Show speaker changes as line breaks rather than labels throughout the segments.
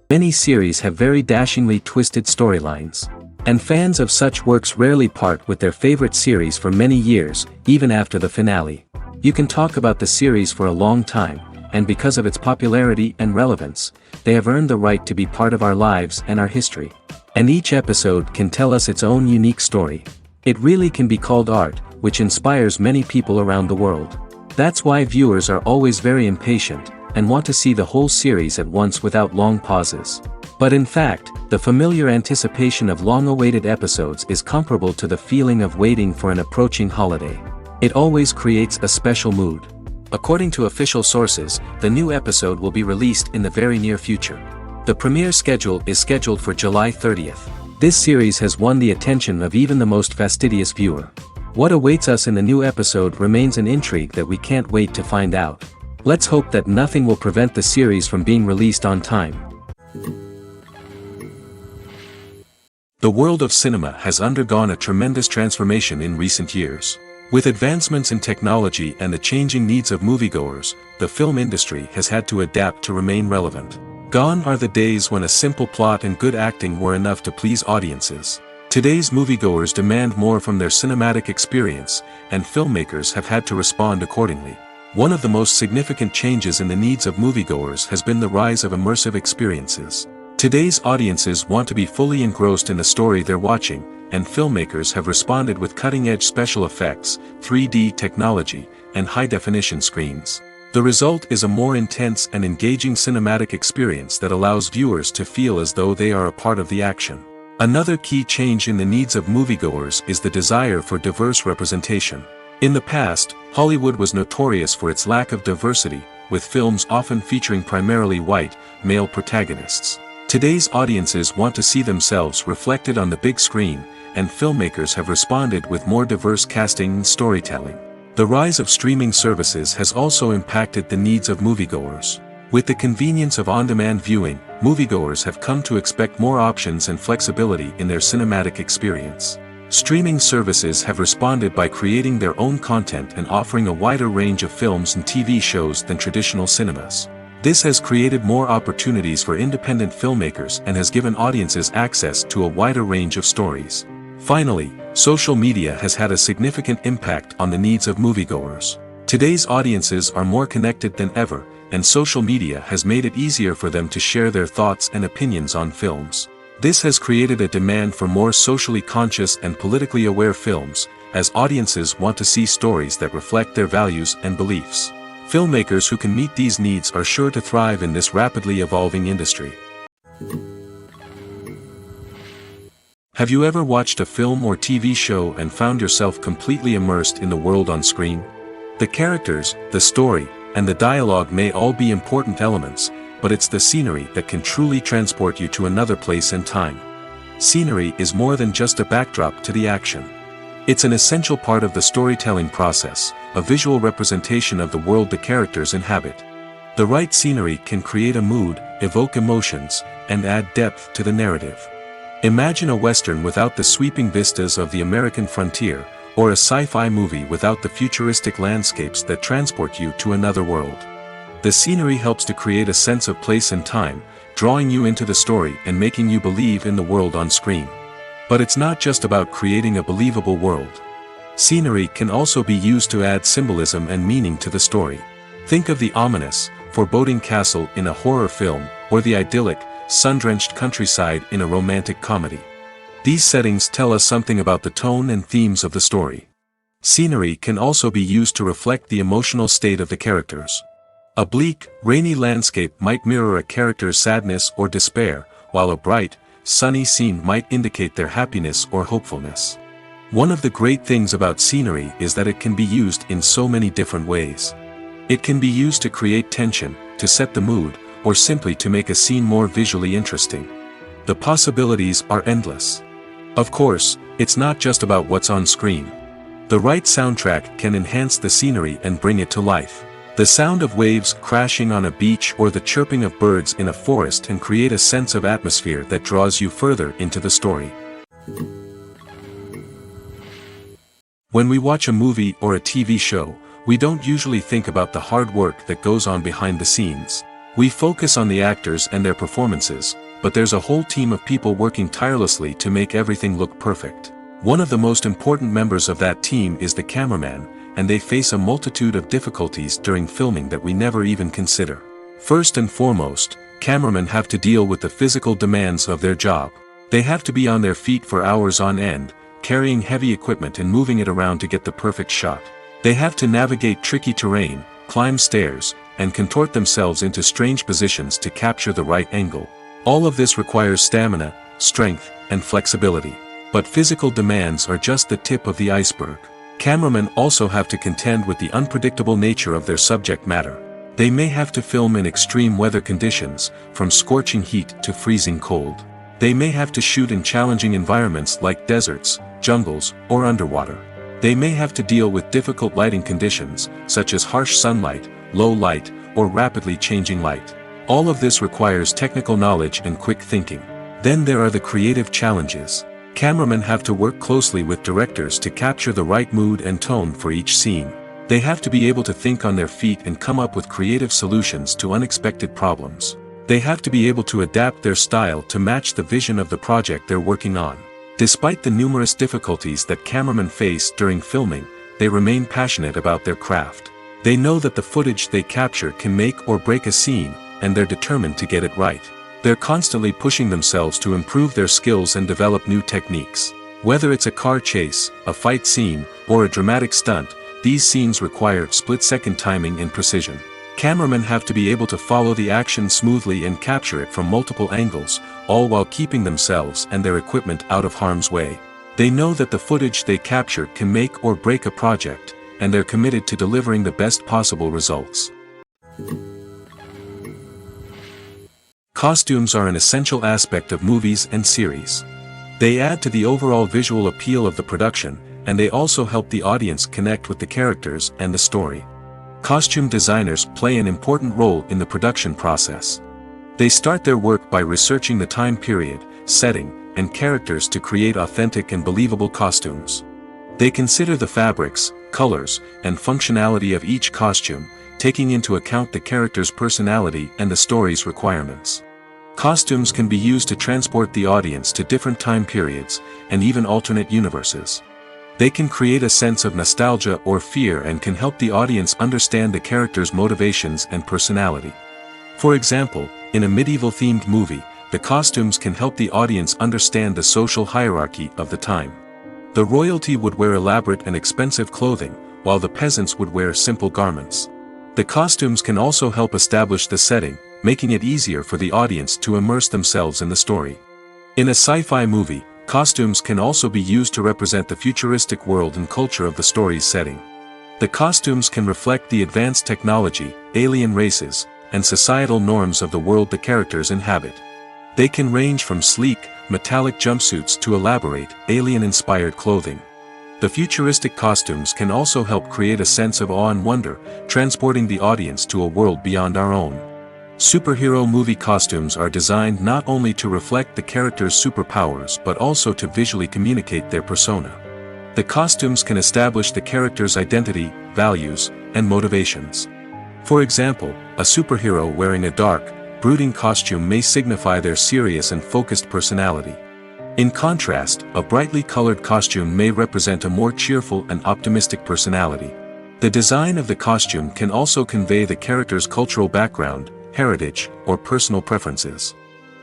Many series have very dashingly twisted storylines. And fans of such works rarely part with their favorite series for many years, even after the finale. You can talk about the series for a long time, and because of its popularity and relevance, they have earned the right to be part of our lives and our history. And each episode can tell us its own unique story. It really can be called art, which inspires many people around the world. That's why viewers are always very impatient, and want to see the whole series at once without long pauses. But in fact, the familiar anticipation of long-awaited episodes is comparable to the feeling of waiting for an approaching holiday. It always creates a special mood. According to official sources, the new episode will be released in the very near future. The premiere schedule is scheduled for July 30th. This series has won the attention of even the most fastidious viewer. What awaits us in the new episode remains an intrigue that we can't wait to find out. Let's hope that nothing will prevent the series from being released on time. The world of cinema has undergone a tremendous transformation in recent years. With advancements in technology and the changing needs of moviegoers, the film industry has had to adapt to remain relevant. Gone are the days when a simple plot and good acting were enough to please audiences. Today's moviegoers demand more from their cinematic experience, and filmmakers have had to respond accordingly. One of the most significant changes in the needs of moviegoers has been the rise of immersive experiences. Today's audiences want to be fully engrossed in the story they're watching, and filmmakers have responded with cutting-edge special effects, 3D technology, and high-definition screens. The result is a more intense and engaging cinematic experience that allows viewers to feel as though they are a part of the action. Another key change in the needs of moviegoers is the desire for diverse representation. In the past, Hollywood was notorious for its lack of diversity, with films often featuring primarily white, male protagonists. Today's audiences want to see themselves reflected on the big screen, and filmmakers have responded with more diverse casting and storytelling. The rise of streaming services has also impacted the needs of moviegoers. With the convenience of on-demand viewing, moviegoers have come to expect more options and flexibility in their cinematic experience. Streaming services have responded by creating their own content and offering a wider range of films and TV shows than traditional cinemas. This has created more opportunities for independent filmmakers and has given audiences access to a wider range of stories. Finally, social media has had a significant impact on the needs of moviegoers. Today's audiences are more connected than ever, and social media has made it easier for them to share their thoughts and opinions on films. This has created a demand for more socially conscious and politically aware films, as audiences want to see stories that reflect their values and beliefs. Filmmakers who can meet these needs are sure to thrive in this rapidly evolving industry. Have you ever watched a film or TV show and found yourself completely immersed in the world on screen? The characters, the story, and the dialogue may all be important elements, but it's the scenery that can truly transport you to another place and time. Scenery is more than just a backdrop to the action. It's an essential part of the storytelling process, a visual representation of the world the characters inhabit. The right scenery can create a mood, evoke emotions, and add depth to the narrative. Imagine a Western without the sweeping vistas of the American frontier, or a sci-fi movie without the futuristic landscapes that transport you to another world. The scenery helps to create a sense of place and time, drawing you into the story and making you believe in the world on screen. But it's not just about creating a believable world. Scenery can also be used to add symbolism and meaning to the story. Think of the ominous, foreboding castle in a horror film, or the idyllic, sun-drenched countryside in a romantic comedy. These settings tell us something about the tone and themes of the story. Scenery can also be used to reflect the emotional state of the characters. A bleak, rainy landscape might mirror a character's sadness or despair, while a bright, sunny scene might indicate their happiness or hopefulness. One of the great things about scenery is that it can be used in so many different ways. It can be used to create tension, to set the mood, or simply to make a scene more visually interesting. The possibilities are endless. Of course, it's not just about what's on screen. The right soundtrack can enhance the scenery and bring it to life. The sound of waves crashing on a beach or the chirping of birds in a forest can create a sense of atmosphere that draws you further into the story. When we watch a movie or a TV show, we don't usually think about the hard work that goes on behind the scenes. We focus on the actors and their performances, but there's a whole team of people working tirelessly to make everything look perfect. One of the most important members of that team is the cameraman, and they face a multitude of difficulties during filming that we never even consider. First and foremost, cameramen have to deal with the physical demands of their job. They have to be on their feet for hours on end, carrying heavy equipment and moving it around to get the perfect shot. They have to navigate tricky terrain, climb stairs, and contort themselves into strange positions to capture the right angle. All of this requires stamina, strength, and flexibility. But physical demands are just the tip of the iceberg. Cameramen also have to contend with the unpredictable nature of their subject matter. They may have to film in extreme weather conditions, from scorching heat to freezing cold. They may have to shoot in challenging environments like deserts, jungles, or underwater. They may have to deal with difficult lighting conditions, such as harsh sunlight, low light, or rapidly changing light. All of this requires technical knowledge and quick thinking. Then there are the creative challenges. Cameramen have to work closely with directors to capture the right mood and tone for each scene. They have to be able to think on their feet and come up with creative solutions to unexpected problems. They have to be able to adapt their style to match the vision of the project they're working on. Despite the numerous difficulties that cameramen face during filming, they remain passionate about their craft. They know that the footage they capture can make or break a scene, and they're determined to get it right. They're constantly pushing themselves to improve their skills and develop new techniques. Whether it's a car chase, a fight scene, or a dramatic stunt, these scenes require split-second timing and precision. Cameramen have to be able to follow the action smoothly and capture it from multiple angles, all while keeping themselves and their equipment out of harm's way. They know that the footage they capture can make or break a project, and they're committed to delivering the best possible results. Costumes are an essential aspect of movies and series. They add to the overall visual appeal of the production, and they also help the audience connect with the characters and the story. Costume designers play an important role in the production process. They start their work by researching the time period, setting, and characters to create authentic and believable costumes. They consider the fabrics, colors, and functionality of each costume, taking into account the character's personality and the story's requirements. Costumes can be used to transport the audience to different time periods, and even alternate universes. They can create a sense of nostalgia or fear and can help the audience understand the character's motivations and personality. For example, in a medieval-themed movie, the costumes can help the audience understand the social hierarchy of the time. The royalty would wear elaborate and expensive clothing, while the peasants would wear simple garments. The costumes can also help establish the setting, making it easier for the audience to immerse themselves in the story. In a sci-fi movie, costumes can also be used to represent the futuristic world and culture of the story's setting. The costumes can reflect the advanced technology, alien races, and societal norms of the world the characters inhabit. They can range from sleek, metallic jumpsuits to elaborate, alien-inspired clothing. The futuristic costumes can also help create a sense of awe and wonder, transporting the audience to a world beyond our own. Superhero movie costumes are designed not only to reflect the character's superpowers but also to visually communicate their persona. The costumes can establish the character's identity, values, and motivations. For example, a superhero wearing a dark, brooding costume may signify their serious and focused personality. In contrast, a brightly colored costume may represent a more cheerful and optimistic personality. The design of the costume can also convey the character's cultural background, heritage, or personal preferences.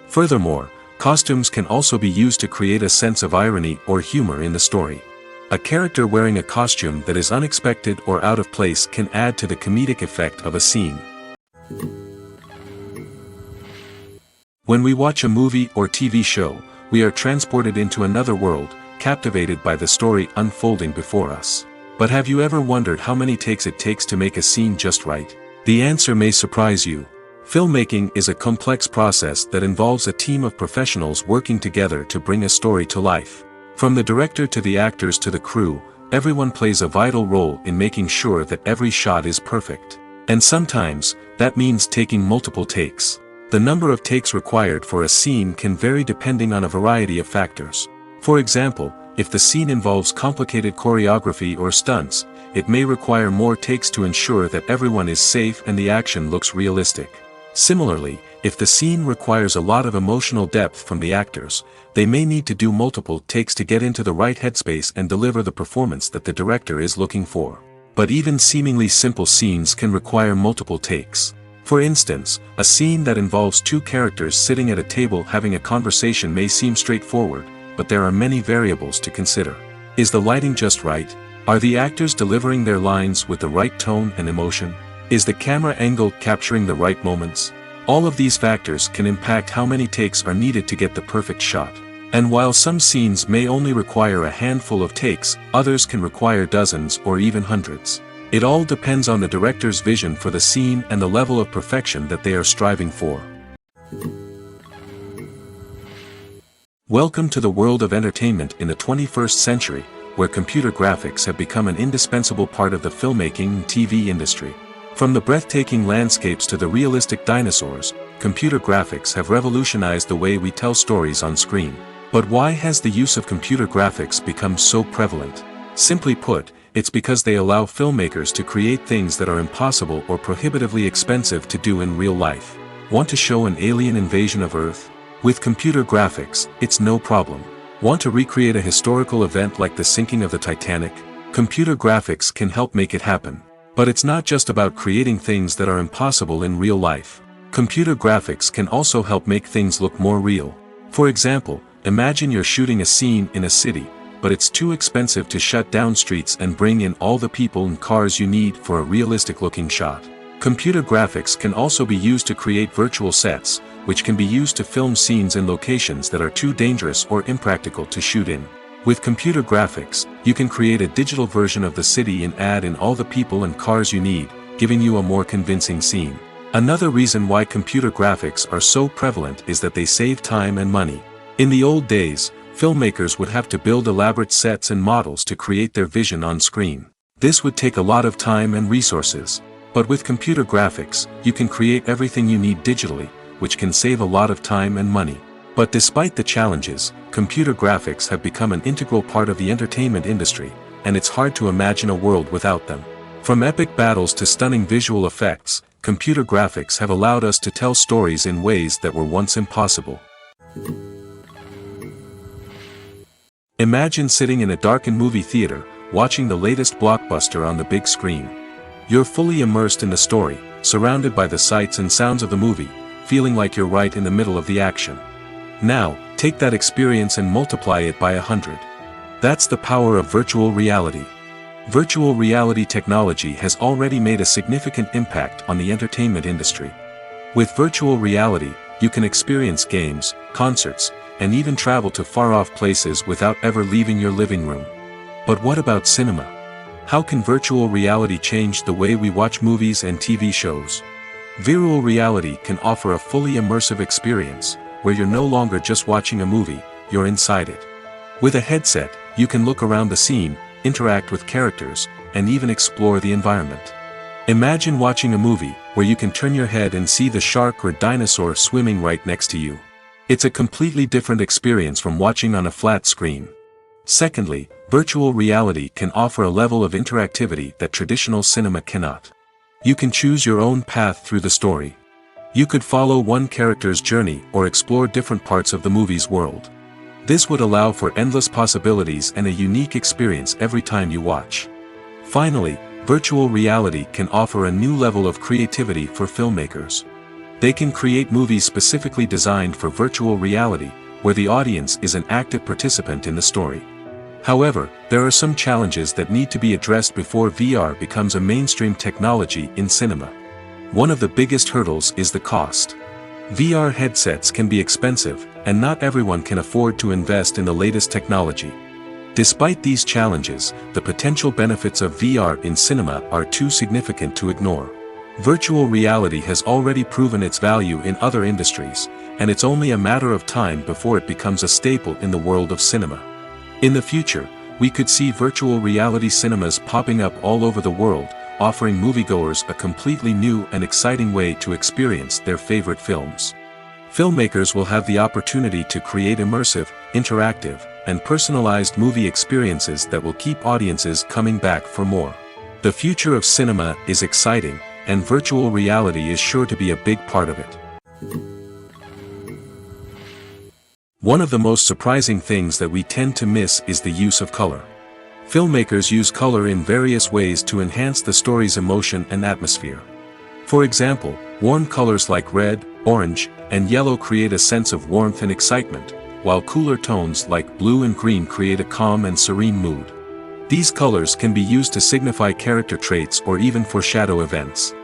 Furthermore, costumes can also be used to create a sense of irony or humor in the story. A character wearing a costume that is unexpected or out of place can add to the comedic effect of a scene. When we watch a movie or TV show, we are transported into another world, captivated by the story unfolding before us. But have you ever wondered how many takes it takes to make a scene just right? The answer may surprise you. Filmmaking is a complex process that involves a team of professionals working together to bring a story to life. From the director to the actors to the crew, everyone plays a vital role in making sure that every shot is perfect. And sometimes, that means taking multiple takes. The number of takes required for a scene can vary depending on a variety of factors. For example, if the scene involves complicated choreography or stunts, it may require more takes to ensure that everyone is safe and the action looks realistic. Similarly, if the scene requires a lot of emotional depth from the actors, they may need to do multiple takes to get into the right headspace and deliver the performance that the director is looking for. But even seemingly simple scenes can require multiple takes. For instance, a scene that involves two characters sitting at a table having a conversation may seem straightforward, but there are many variables to consider. Is the lighting just right? Are the actors delivering their lines with the right tone and emotion? Is the camera angle capturing the right moments? All of these factors can impact how many takes are needed to get the perfect shot. And while some scenes may only require a handful of takes, others can require dozens or even hundreds. It all depends on the director's vision for the scene and the level of perfection that they are striving for. Welcome to the world of entertainment in the 21st century, where computer graphics have become an indispensable part of the filmmaking and TV industry. From the breathtaking landscapes to the realistic dinosaurs, computer graphics have revolutionized the way we tell stories on screen. But why has the use of computer graphics become so prevalent? Simply put, it's because they allow filmmakers to create things that are impossible or prohibitively expensive to do in real life. Want to show an alien invasion of Earth? With computer graphics, it's no problem. Want to recreate a historical event like the sinking of the Titanic? Computer graphics can help make it happen. But it's not just about creating things that are impossible in real life. Computer graphics can also help make things look more real. For example, imagine you're shooting a scene in a city, but it's too expensive to shut down streets and bring in all the people and cars you need for a realistic-looking shot. Computer graphics can also be used to create virtual sets, which can be used to film scenes in locations that are too dangerous or impractical to shoot in. With computer graphics, you can create a digital version of the city and add in all the people and cars you need, giving you a more convincing scene. Another reason why computer graphics are so prevalent is that they save time and money. In the old days, filmmakers would have to build elaborate sets and models to create their vision on screen. This would take a lot of time and resources. But with computer graphics, you can create everything you need digitally, which can save a lot of time and money. But despite the challenges, computer graphics have become an integral part of the entertainment industry, and it's hard to imagine a world without them. From epic battles to stunning visual effects, computer graphics have allowed us to tell stories in ways that were once impossible. Imagine sitting in a darkened movie theater, watching the latest blockbuster on the big screen. You're fully immersed in the story, surrounded by the sights and sounds of the movie, feeling like you're right in the middle of the action. Now, take that experience and multiply it by 100. That's the power of virtual reality. Virtual reality technology has already made a significant impact on the entertainment industry. With virtual reality, you can experience games, concerts, and even travel to far-off places without ever leaving your living room. But what about cinema? How can virtual reality change the way we watch movies and TV shows? Virtual reality can offer a fully immersive experience, where you're no longer just watching a movie, you're inside it. With a headset, you can look around the scene, interact with characters, and even explore the environment. Imagine watching a movie, where you can turn your head and see the shark or dinosaur swimming right next to you. It's a completely different experience from watching on a flat screen. Secondly, virtual reality can offer a level of interactivity that traditional cinema cannot. You can choose your own path through the story. You could follow one character's journey or explore different parts of the movie's world. This would allow for endless possibilities and a unique experience every time you watch. Finally, virtual reality can offer a new level of creativity for filmmakers. They can create movies specifically designed for virtual reality, where the audience is an active participant in the story. However, there are some challenges that need to be addressed before VR becomes a mainstream technology in cinema. One of the biggest hurdles is the cost. VR headsets can be expensive, and not everyone can afford to invest in the latest technology. Despite these challenges, the potential benefits of VR in cinema are too significant to ignore. Virtual reality has already proven its value in other industries, and it's only a matter of time before it becomes a staple in the world of cinema. In the future, we could see virtual reality cinemas popping up all over the world, offering moviegoers a completely new and exciting way to experience their favorite films. Filmmakers will have the opportunity to create immersive, interactive, and personalized movie experiences that will keep audiences coming back for more. The future of cinema is exciting, and virtual reality is sure to be a big part of it. One of the most surprising things that we tend to miss is the use of color. Filmmakers use color in various ways to enhance the story's emotion and atmosphere. For example, warm colors like red, orange, and yellow create a sense of warmth and excitement, while cooler tones like blue and green create a calm and serene mood. These colors can be used to signify character traits or even foreshadow events.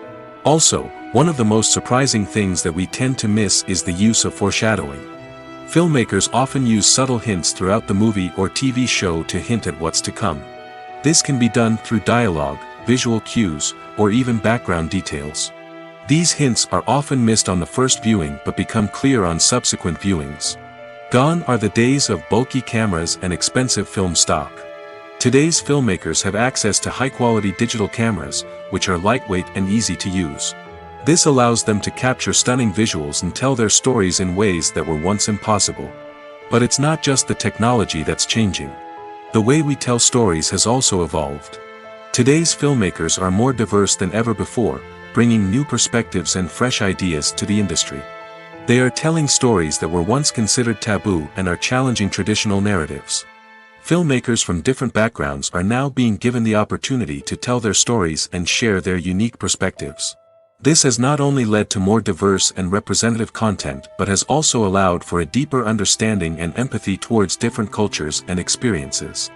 Also, one of the most surprising things that we tend to miss is the use of foreshadowing. Filmmakers often use subtle hints throughout the movie or TV show to hint at what's to come. This can be done through dialogue, visual cues, or even background details. These hints are often missed on the first viewing but become clear on subsequent viewings. Gone are the days of bulky cameras and expensive film stock. Today's filmmakers have access to high-quality digital cameras, which are lightweight and easy to use. This allows them to capture stunning visuals and tell their stories in ways that were once impossible. But it's not just the technology that's changing. The way we tell stories has also evolved. Today's filmmakers are more diverse than ever before, bringing new perspectives and fresh ideas to the industry. They are telling stories that were once considered taboo and are challenging traditional narratives. Filmmakers from different backgrounds are now being given the opportunity to tell their stories and share their unique perspectives. This has not only led to more diverse and representative content but has also allowed for a deeper understanding and empathy towards different cultures and experiences.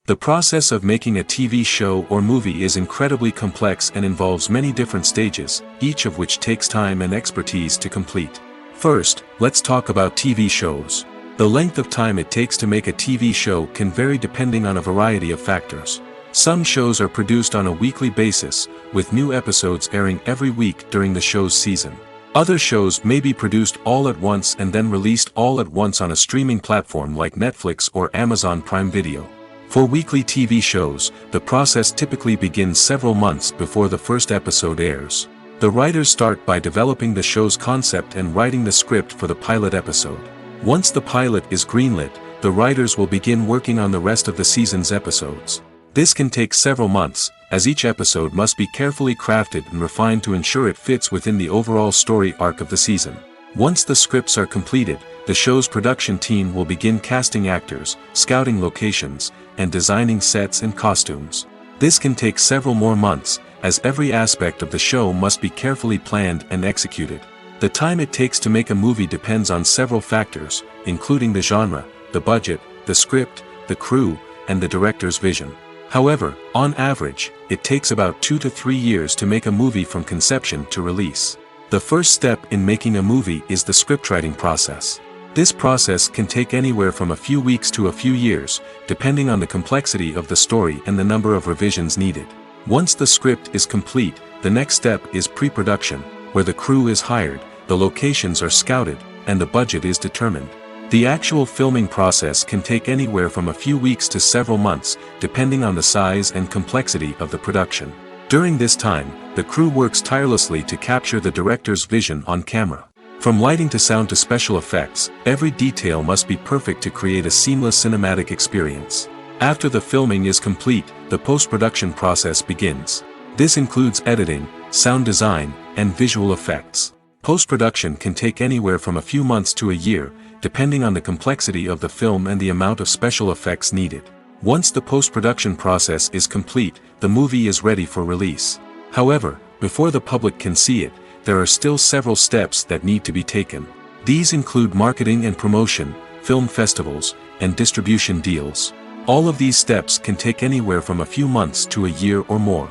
The process of making a TV show or movie is incredibly complex and involves many different stages, each of which takes time and expertise to complete. First, let's talk about TV shows. The length of time it takes to make a TV show can vary depending on a variety of factors. Some shows are produced on a weekly basis, with new episodes airing every week during the show's season. Other shows may be produced all at once and then released all at once on a streaming platform like Netflix or Amazon Prime Video. For weekly TV shows, the process typically begins several months before the first episode airs. The writers start by developing the show's concept and writing the script for the pilot episode. Once the pilot is greenlit, the writers will begin working on the rest of the season's episodes. This can take several months, as each episode must be carefully crafted and refined to ensure it fits within the overall story arc of the season. Once the scripts are completed, the show's production team will begin casting actors, scouting locations, and designing sets and costumes. This can take several more months, as every aspect of the show must be carefully planned and executed. The time it takes to make a movie depends on several factors, including the genre, the budget, the script, the crew, and the director's vision. However, on average, it takes about 2 to 3 years to make a movie from conception to release. The first step in making a movie is the scriptwriting process. This process can take anywhere from a few weeks to a few years, depending on the complexity of the story and the number of revisions needed. Once the script is complete, the next step is pre-production, where the crew is hired, the locations are scouted, and the budget is determined. The actual filming process can take anywhere from a few weeks to several months, depending on the size and complexity of the production. During this time, the crew works tirelessly to capture the director's vision on camera. From lighting to sound to special effects, every detail must be perfect to create a seamless cinematic experience. After the filming is complete, the post-production process begins. This includes editing, sound design, and visual effects. Post-production can take anywhere from a few months to a year, depending on the complexity of the film and the amount of special effects needed. Once the post-production process is complete, the movie is ready for release. However, before the public can see it, there are still several steps that need to be taken. These include marketing and promotion, film festivals, and distribution deals. All of these steps can take anywhere from a few months to a year or more.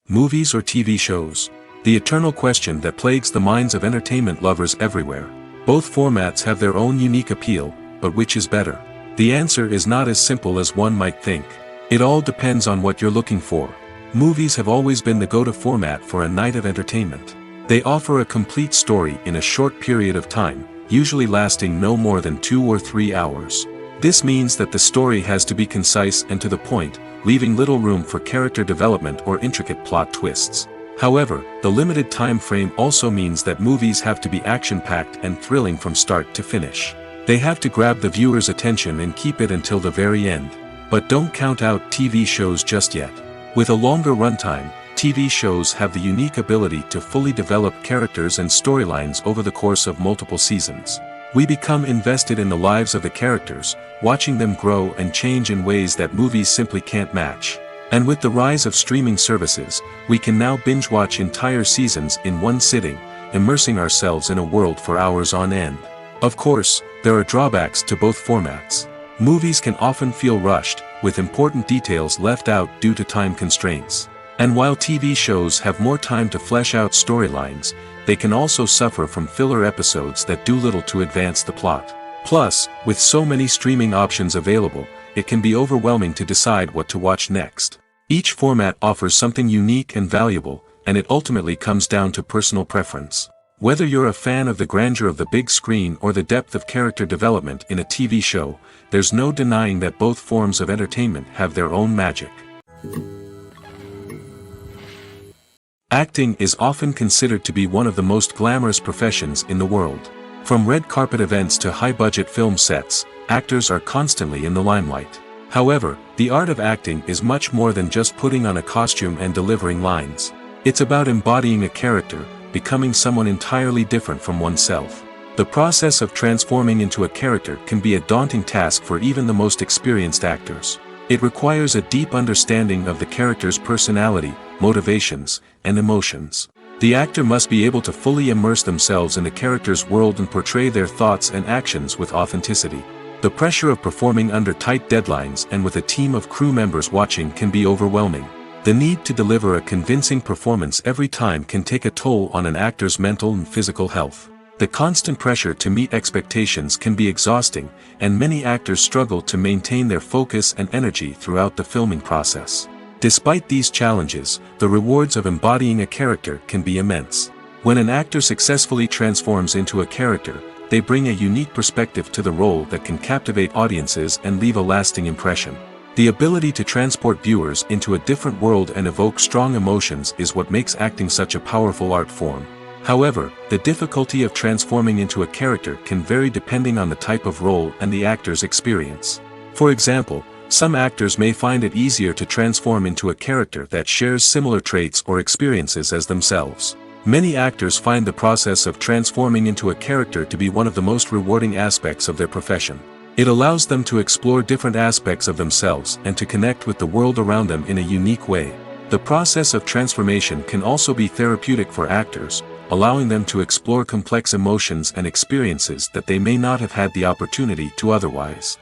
Movies or TV shows? The eternal question that plagues the minds of entertainment lovers everywhere. Both formats have their own unique appeal, but which is better? The answer is not as simple as one might think. It all depends on what you're looking for. Movies have always been the go-to format for a night of entertainment. They offer a complete story in a short period of time, usually lasting no more than 2 or 3 hours. This means that the story has to be concise and to the point, leaving little room for character development or intricate plot twists. However, the limited time frame also means that movies have to be action-packed and thrilling from start to finish. They have to grab the viewer's attention and keep it until the very end. But don't count out TV shows just yet. With a longer runtime, TV shows have the unique ability to fully develop characters and storylines over the course of multiple seasons. We become invested in the lives of the characters, watching them grow and change in ways that movies simply can't match. And with the rise of streaming services, we can now binge-watch entire seasons in one sitting, immersing ourselves in a world for hours on end. Of course, there are drawbacks to both formats. Movies can often feel rushed, with important details left out due to time constraints. And while TV shows have more time to flesh out storylines, they can also suffer from filler episodes that do little to advance the plot. Plus, with so many streaming options available, it can be overwhelming to decide what to watch next. Each format offers something unique and valuable, and it ultimately comes down to personal preference. Whether you're a fan of the grandeur of the big screen or the depth of character development in a TV show, there's no denying that both forms of entertainment have their own magic. Acting is often considered to be one of the most glamorous professions in the world. From red carpet events to high-budget film sets, actors are constantly in the limelight. However, the art of acting is much more than just putting on a costume and delivering lines. It's about embodying a character, becoming someone entirely different from oneself. The process of transforming into a character can be a daunting task for even the most experienced actors. It requires a deep understanding of the character's personality, motivations, and emotions. The actor must be able to fully immerse themselves in the character's world and portray their thoughts and actions with authenticity. The pressure of performing under tight deadlines and with a team of crew members watching can be overwhelming. The need to deliver a convincing performance every time can take a toll on an actor's mental and physical health. The constant pressure to meet expectations can be exhausting, and many actors struggle to maintain their focus and energy throughout the filming process. Despite these challenges, the rewards of embodying a character can be immense. When an actor successfully transforms into a character, they bring a unique perspective to the role that can captivate audiences and leave a lasting impression. The ability to transport viewers into a different world and evoke strong emotions is what makes acting such a powerful art form. However, the difficulty of transforming into a character can vary depending on the type of role and the actor's experience. For example, some actors may find it easier to transform into a character that shares similar traits or experiences as themselves. Many actors find the process of transforming into a character to be one of the most rewarding aspects of their profession. It allows them to explore different aspects of themselves and to connect with the world around them in a unique way. The process of transformation can also be therapeutic for actors, allowing them to explore complex emotions and experiences that they may not have had the opportunity to otherwise.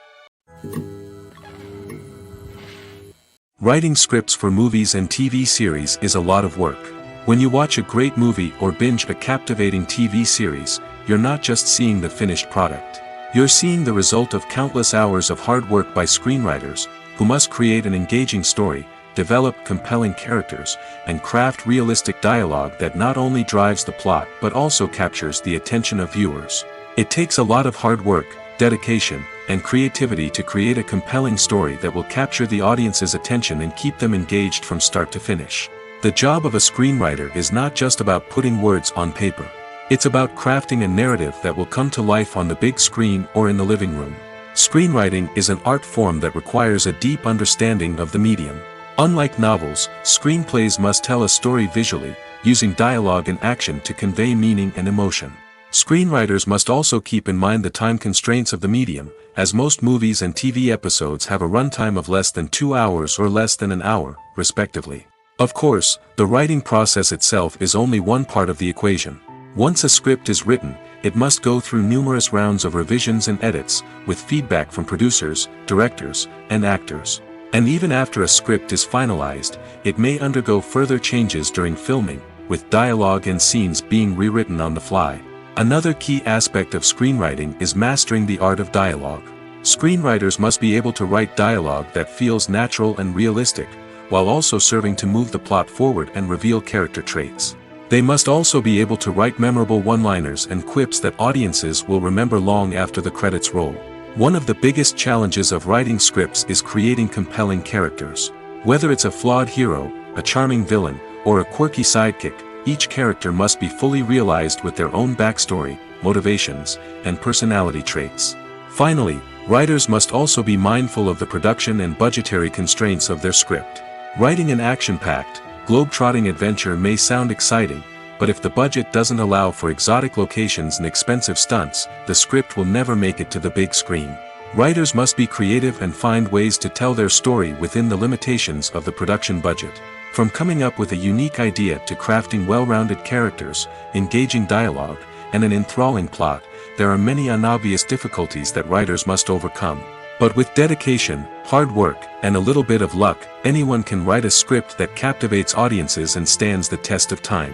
Writing scripts for movies and TV series is a lot of work. When you watch a great movie or binge a captivating TV series, you're not just seeing the finished product. You're seeing the result of countless hours of hard work by screenwriters, who must create an engaging story, develop compelling characters, and craft realistic dialogue that not only drives the plot but also captures the attention of viewers. It takes a lot of hard work, dedication, and creativity to create a compelling story that will capture the audience's attention and keep them engaged from start to finish. The job of a screenwriter is not just about putting words on paper. It's about crafting a narrative that will come to life on the big screen or in the living room. Screenwriting is an art form that requires a deep understanding of the medium. Unlike novels, screenplays must tell a story visually, using dialogue and action to convey meaning and emotion. Screenwriters must also keep in mind the time constraints of the medium, as most movies and TV episodes have a runtime of less than 2 hours or less than an hour, respectively. Of course, the writing process itself is only one part of the equation. Once a script is written, it must go through numerous rounds of revisions and edits, with feedback from producers, directors, and actors. And even after a script is finalized, it may undergo further changes during filming, with dialogue and scenes being rewritten on the fly. Another key aspect of screenwriting is mastering the art of dialogue. Screenwriters must be able to write dialogue that feels natural and realistic, while also serving to move the plot forward and reveal character traits. They must also be able to write memorable one-liners and quips that audiences will remember long after the credits roll. One of the biggest challenges of writing scripts is creating compelling characters. Whether it's a flawed hero, a charming villain, or a quirky sidekick, each character must be fully realized with their own backstory, motivations, and personality traits. Finally, writers must also be mindful of the production and budgetary constraints of their script. Writing an action-packed, globe-trotting adventure may sound exciting, but if the budget doesn't allow for exotic locations and expensive stunts, the script will never make it to the big screen. Writers must be creative and find ways to tell their story within the limitations of the production budget. From coming up with a unique idea to crafting well-rounded characters, engaging dialogue, and an enthralling plot, there are many unobvious difficulties that writers must overcome. But with dedication, hard work, and a little bit of luck, anyone can write a script that captivates audiences and stands the test of time.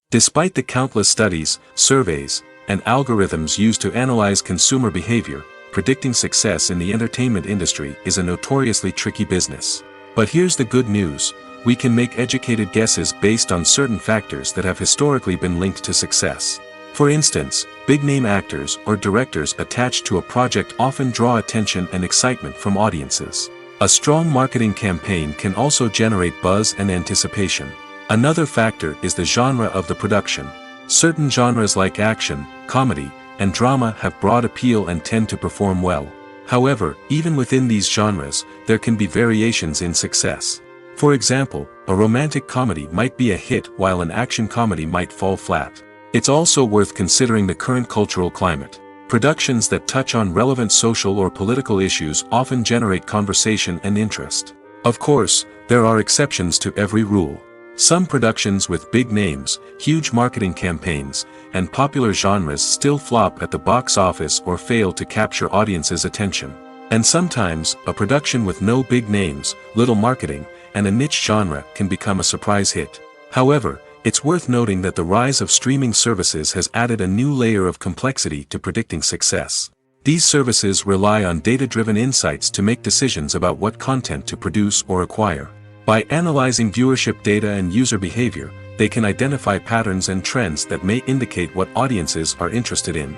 Despite the countless studies, surveys, and algorithms used to analyze consumer behavior, predicting success in the entertainment industry is a notoriously tricky business. But here's the good news: we can make educated guesses based on certain factors that have historically been linked to success. For instance, big-name actors or directors attached to a project often draw attention and excitement from audiences. A strong marketing campaign can also generate buzz and anticipation. Another factor is the genre of the production. Certain genres like action, comedy, and drama have broad appeal and tend to perform well. However, even within these genres, there can be variations in success. For example, a romantic comedy might be a hit while an action comedy might fall flat. It's also worth considering the current cultural climate. Productions that touch on relevant social or political issues often generate conversation and interest. Of course, there are exceptions to every rule. Some productions with big names, huge marketing campaigns, and popular genres still flop at the box office or fail to capture audiences' attention. And sometimes, a production with no big names, little marketing, and a niche genre can become a surprise hit. However, it's worth noting that the rise of streaming services has added a new layer of complexity to predicting success. These services rely on data-driven insights to make decisions about what content to produce or acquire. By analyzing viewership data and user behavior, they can identify patterns and trends that may indicate what audiences are interested in.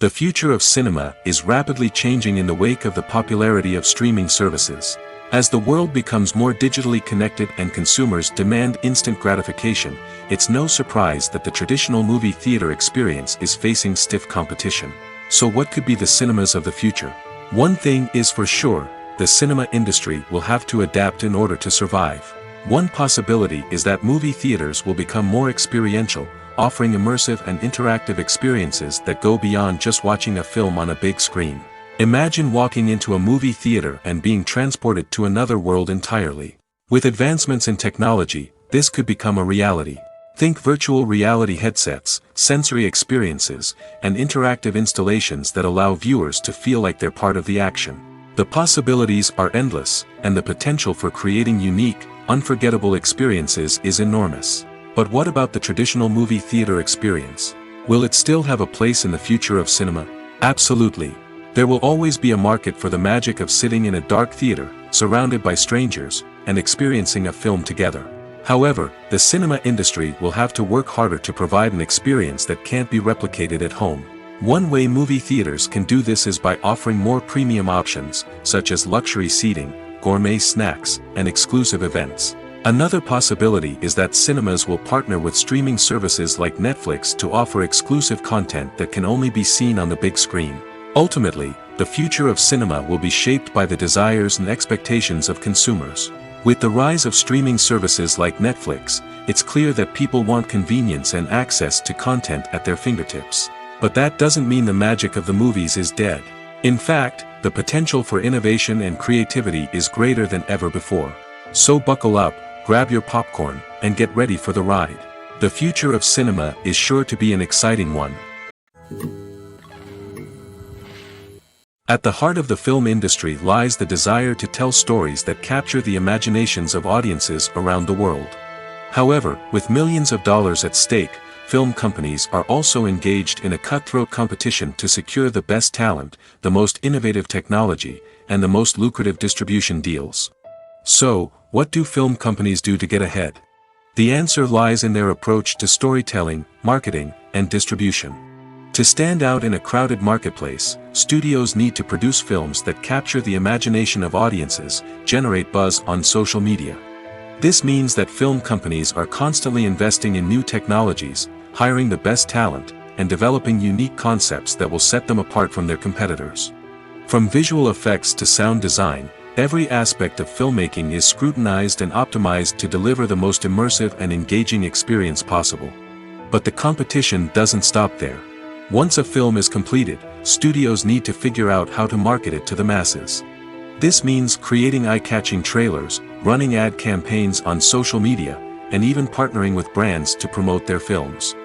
The future of cinema is rapidly changing in the wake of the popularity of streaming services. As the world becomes more digitally connected and consumers demand instant gratification, it's no surprise that the traditional movie theater experience is facing stiff competition. So what could be the cinemas of the future? One thing is for sure: the cinema industry will have to adapt in order to survive. One possibility is that movie theaters will become more experiential, offering immersive and interactive experiences that go beyond just watching a film on a big screen. Imagine walking into a movie theater and being transported to another world entirely. With advancements in technology, this could become a reality. Think virtual reality headsets, sensory experiences, and interactive installations that allow viewers to feel like they're part of the action. The possibilities are endless, and the potential for creating unique, unforgettable experiences is enormous. But what about the traditional movie theater experience? Will it still have a place in the future of cinema? Absolutely. There will always be a market for the magic of sitting in a dark theater, surrounded by strangers, and experiencing a film together. However, the cinema industry will have to work harder to provide an experience that can't be replicated at home. One way movie theaters can do this is by offering more premium options, such as luxury seating, gourmet snacks, and exclusive events. Another possibility is that cinemas will partner with streaming services like Netflix to offer exclusive content that can only be seen on the big screen. Ultimately, the future of cinema will be shaped by the desires and expectations of consumers. With the rise of streaming services like Netflix, it's clear that people want convenience and access to content at their fingertips. But that doesn't mean the magic of the movies is dead. In fact, the potential for innovation and creativity is greater than ever before. So buckle up, grab your popcorn, and get ready for the ride. The future of cinema is sure to be an exciting one. At the heart of the film industry lies the desire to tell stories that capture the imaginations of audiences around the world. However, with millions of dollars at stake, film companies are also engaged in a cutthroat competition to secure the best talent, the most innovative technology, and the most lucrative distribution deals. So, what do film companies do to get ahead? The answer lies in their approach to storytelling, marketing, and distribution. To stand out in a crowded marketplace, studios need to produce films that capture the imagination of audiences, generate buzz on social media, This means that film companies are constantly investing in new technologies, hiring the best talent, and developing unique concepts that will set them apart from their competitors. From visual effects to sound design, every aspect of filmmaking is scrutinized and optimized to deliver the most immersive and engaging experience possible. But the competition doesn't stop there. Once a film is completed, studios need to figure out how to market it to the masses. This means creating eye-catching trailers, running ad campaigns on social media, and even partnering with brands to promote their films.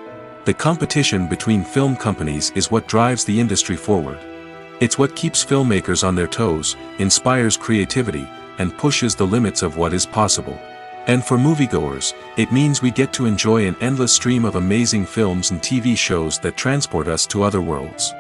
The competition between film companies is what drives the industry forward. It's what keeps filmmakers on their toes, inspires creativity, and pushes the limits of what is possible. And for moviegoers, it means we get to enjoy an endless stream of amazing films and TV shows that transport us to other worlds.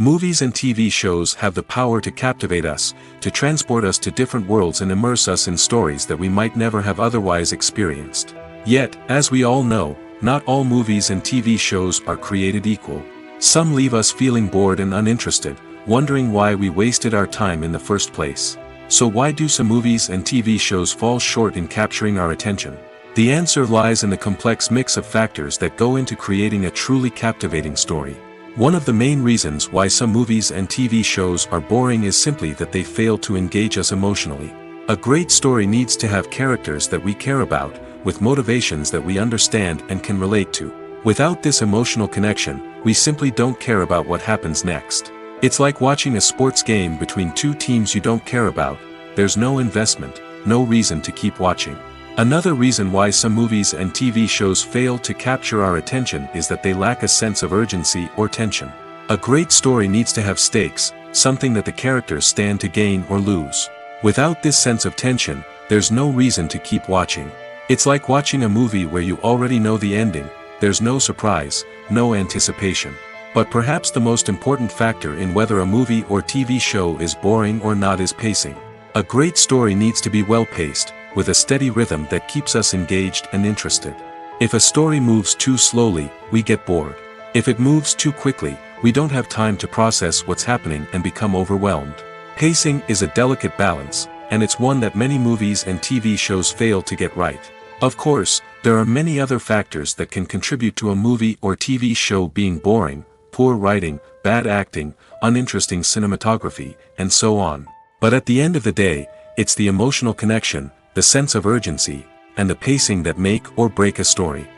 Movies and TV shows have the power to captivate us, to transport us to different worlds and immerse us in stories that we might never have otherwise experienced. Yet, as we all know, not all movies and TV shows are created equal. Some leave us feeling bored and uninterested, wondering why we wasted our time in the first place. So why do some movies and TV shows fall short in capturing our attention? The answer lies in the complex mix of factors that go into creating a truly captivating story. One of the main reasons why some movies and TV shows are boring is simply that they fail to engage us emotionally. A great story needs to have characters that we care about, with motivations that we understand and can relate to. Without this emotional connection, we simply don't care about what happens next. It's like watching a sports game between two teams you don't care about. There's no investment, no reason to keep watching. Another reason why some movies and TV shows fail to capture our attention is that they lack a sense of urgency or tension. A great story needs to have stakes, something that the characters stand to gain or lose. Without this sense of tension, there's no reason to keep watching. It's like watching a movie where you already know the ending. There's no surprise, no anticipation. But perhaps the most important factor in whether a movie or TV show is boring or not is pacing. A great story needs to be well-paced, with a steady rhythm that keeps us engaged and interested. If a story moves too slowly, we get bored. If it moves too quickly, we don't have time to process what's happening and become overwhelmed. Pacing is a delicate balance, and it's one that many movies and TV shows fail to get right. Of course, there are many other factors that can contribute to a movie or TV show being boring: poor writing, bad acting, uninteresting cinematography, and so on. But at the end of the day, it's the emotional connection, the sense of urgency, and the pacing that make or break a story.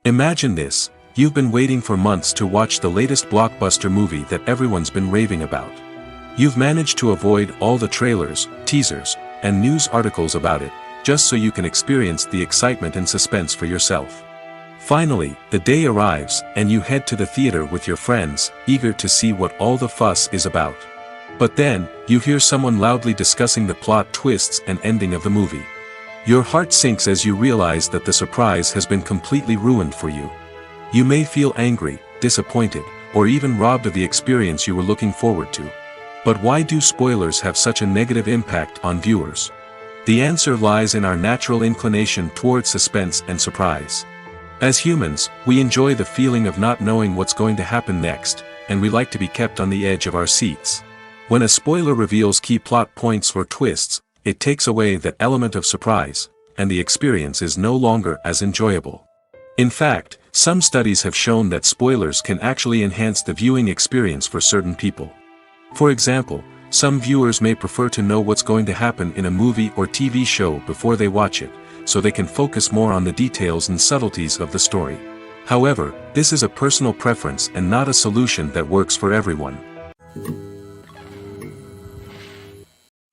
Imagine this: you've been waiting for months to watch the latest blockbuster movie that everyone's been raving about. You've managed to avoid all the trailers, teasers, and news articles about it, just so you can experience the excitement and suspense for yourself. Finally, the day arrives, and you head to the theater with your friends, eager to see what all the fuss is about. But then, you hear someone loudly discussing the plot twists and ending of the movie. Your heart sinks as you realize that the surprise has been completely ruined for you. You may feel angry, disappointed, or even robbed of the experience you were looking forward to. But why do spoilers have such a negative impact on viewers? The answer lies in our natural inclination towards suspense and surprise. As humans, we enjoy the feeling of not knowing what's going to happen next, and we like to be kept on the edge of our seats. When a spoiler reveals key plot points or twists, it takes away that element of surprise, and the experience is no longer as enjoyable. In fact, some studies have shown that spoilers can actually enhance the viewing experience for certain people. For example, some viewers may prefer to know what's going to happen in a movie or TV show before they watch it, so they can focus more on the details and subtleties of the story. However, this is a personal preference and not a solution that works for everyone.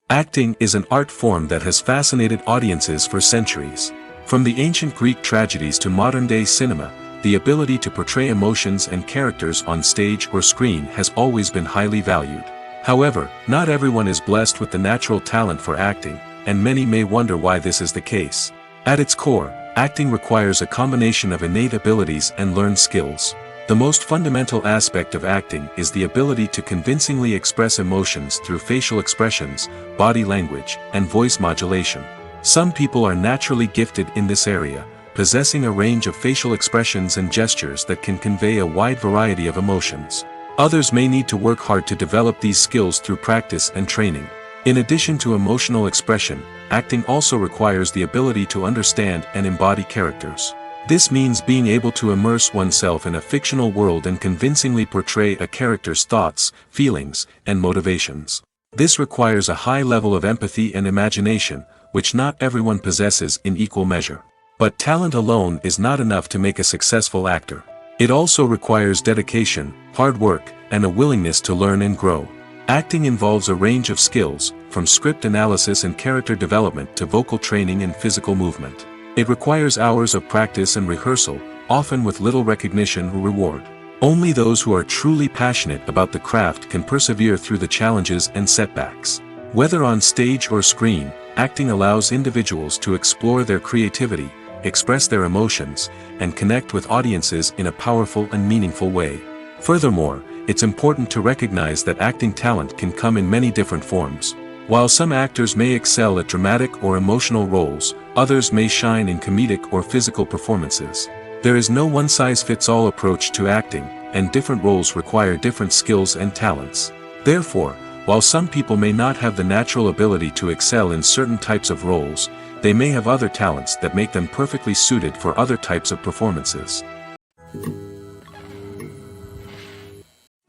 Acting is an art form that has fascinated audiences for centuries. From the ancient Greek tragedies to modern-day cinema, the ability to portray emotions and characters on stage or screen has always been highly valued. However, not everyone is blessed with the natural talent for acting, and many may wonder why this is the case. At its core, acting requires a combination of innate abilities and learned skills. The most fundamental aspect of acting is the ability to convincingly express emotions through facial expressions, body language, and voice modulation. Some people are naturally gifted in this area, possessing a range of facial expressions and gestures that can convey a wide variety of emotions. Others may need to work hard to develop these skills through practice and training. In addition to emotional expression, acting also requires the ability to understand and embody characters. This means being able to immerse oneself in a fictional world and convincingly portray a character's thoughts, feelings, and motivations. This requires a high level of empathy and imagination, which not everyone possesses in equal measure. But talent alone is not enough to make a successful actor. It also requires dedication, hard work, and a willingness to learn and grow. Acting involves a range of skills, from script analysis and character development to vocal training and physical movement. It requires hours of practice and rehearsal, often with little recognition or reward. Only those who are truly passionate about the craft can persevere through the challenges and setbacks. Whether on stage or screen, acting allows individuals to explore their creativity, express their emotions, and connect with audiences in a powerful and meaningful way. Furthermore, it's important to recognize that acting talent can come in many different forms. While some actors may excel at dramatic or emotional roles, others may shine in comedic or physical performances. There is no one-size-fits-all approach to acting, and different roles require different skills and talents. Therefore, while some people may not have the natural ability to excel in certain types of roles, they may have other talents that make them perfectly suited for other types of performances.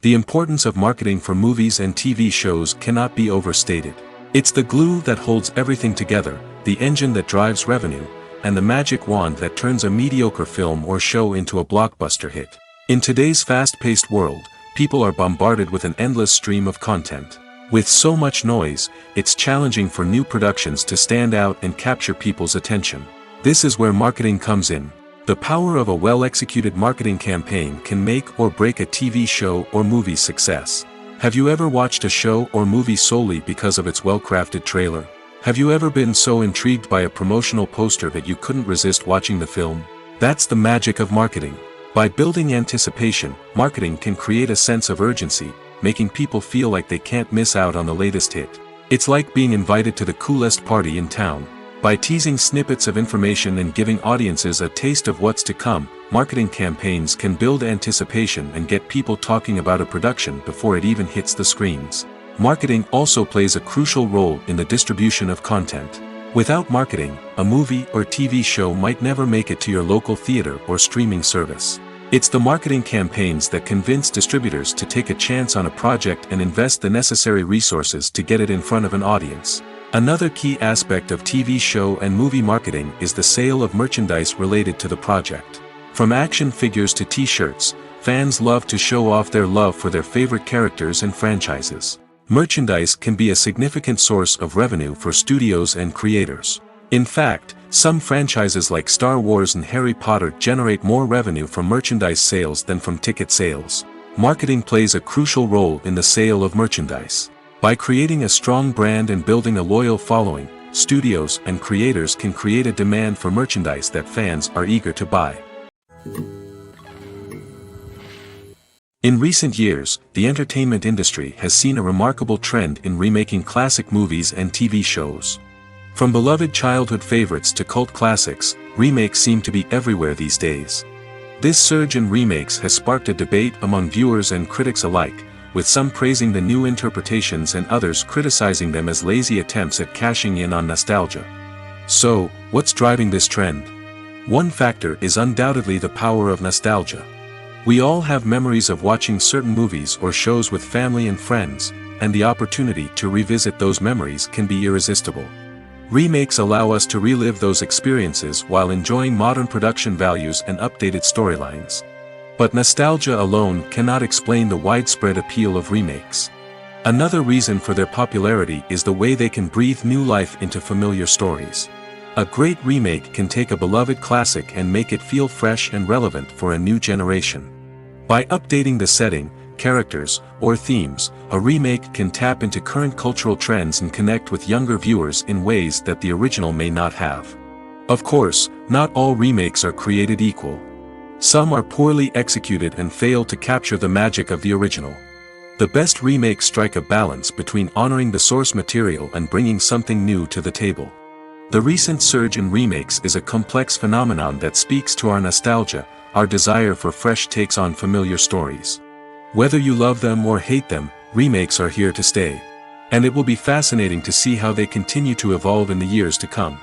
The importance of marketing for movies and TV shows cannot be overstated. It's the glue that holds everything together, the engine that drives revenue, and the magic wand that turns a mediocre film or show into a blockbuster hit. In today's fast-paced world, people are bombarded with an endless stream of content. With so much noise, it's challenging for new productions to stand out and capture people's attention. This is where marketing comes in. The power of a well-executed marketing campaign can make or break a TV show or movie's success. Have you ever watched a show or movie solely because of its well-crafted trailer? Have you ever been so intrigued by a promotional poster that you couldn't resist watching the film? That's the magic of marketing. By building anticipation, marketing can create a sense of urgency, making people feel like they can't miss out on the latest hit. It's like being invited to the coolest party in town. By teasing snippets of information and giving audiences a taste of what's to come, marketing campaigns can build anticipation and get people talking about a production before it even hits the screens. Marketing also plays a crucial role in the distribution of content. Without marketing, a movie or TV show might never make it to your local theater or streaming service. It's the marketing campaigns that convince distributors to take a chance on a project and invest the necessary resources to get it in front of an audience. Another key aspect of TV show and movie marketing is the sale of merchandise related to the project. From action figures to t-shirts, fans love to show off their love for their favorite characters and franchises. Merchandise can be a significant source of revenue for studios and creators. In fact, some franchises like Star Wars and Harry Potter generate more revenue from merchandise sales than from ticket sales. Marketing plays a crucial role in the sale of merchandise. By creating a strong brand and building a loyal following, studios and creators can create a demand for merchandise that fans are eager to buy. In recent years, the entertainment industry has seen a remarkable trend in remaking classic movies and TV shows. From beloved childhood favorites to cult classics, remakes seem to be everywhere these days. This surge in remakes has sparked a debate among viewers and critics alike, with some praising the new interpretations and others criticizing them as lazy attempts at cashing in on nostalgia. So, what's driving this trend? One factor is undoubtedly the power of nostalgia. We all have memories of watching certain movies or shows with family and friends, and the opportunity to revisit those memories can be irresistible. Remakes allow us to relive those experiences while enjoying modern production values and updated storylines. But nostalgia alone cannot explain the widespread appeal of remakes. Another reason for their popularity is the way they can breathe new life into familiar stories. A great remake can take a beloved classic and make it feel fresh and relevant for a new generation. By updating the setting, characters, or themes, a remake can tap into current cultural trends and connect with younger viewers in ways that the original may not have. Of course, not all remakes are created equal. Some are poorly executed and fail to capture the magic of the original. The best remakes strike a balance between honoring the source material and bringing something new to the table. The recent surge in remakes is a complex phenomenon that speaks to our nostalgia, our desire for fresh takes on familiar stories. Whether you love them or hate them, remakes are here to stay. And it will be fascinating to see how they continue to evolve in the years to come.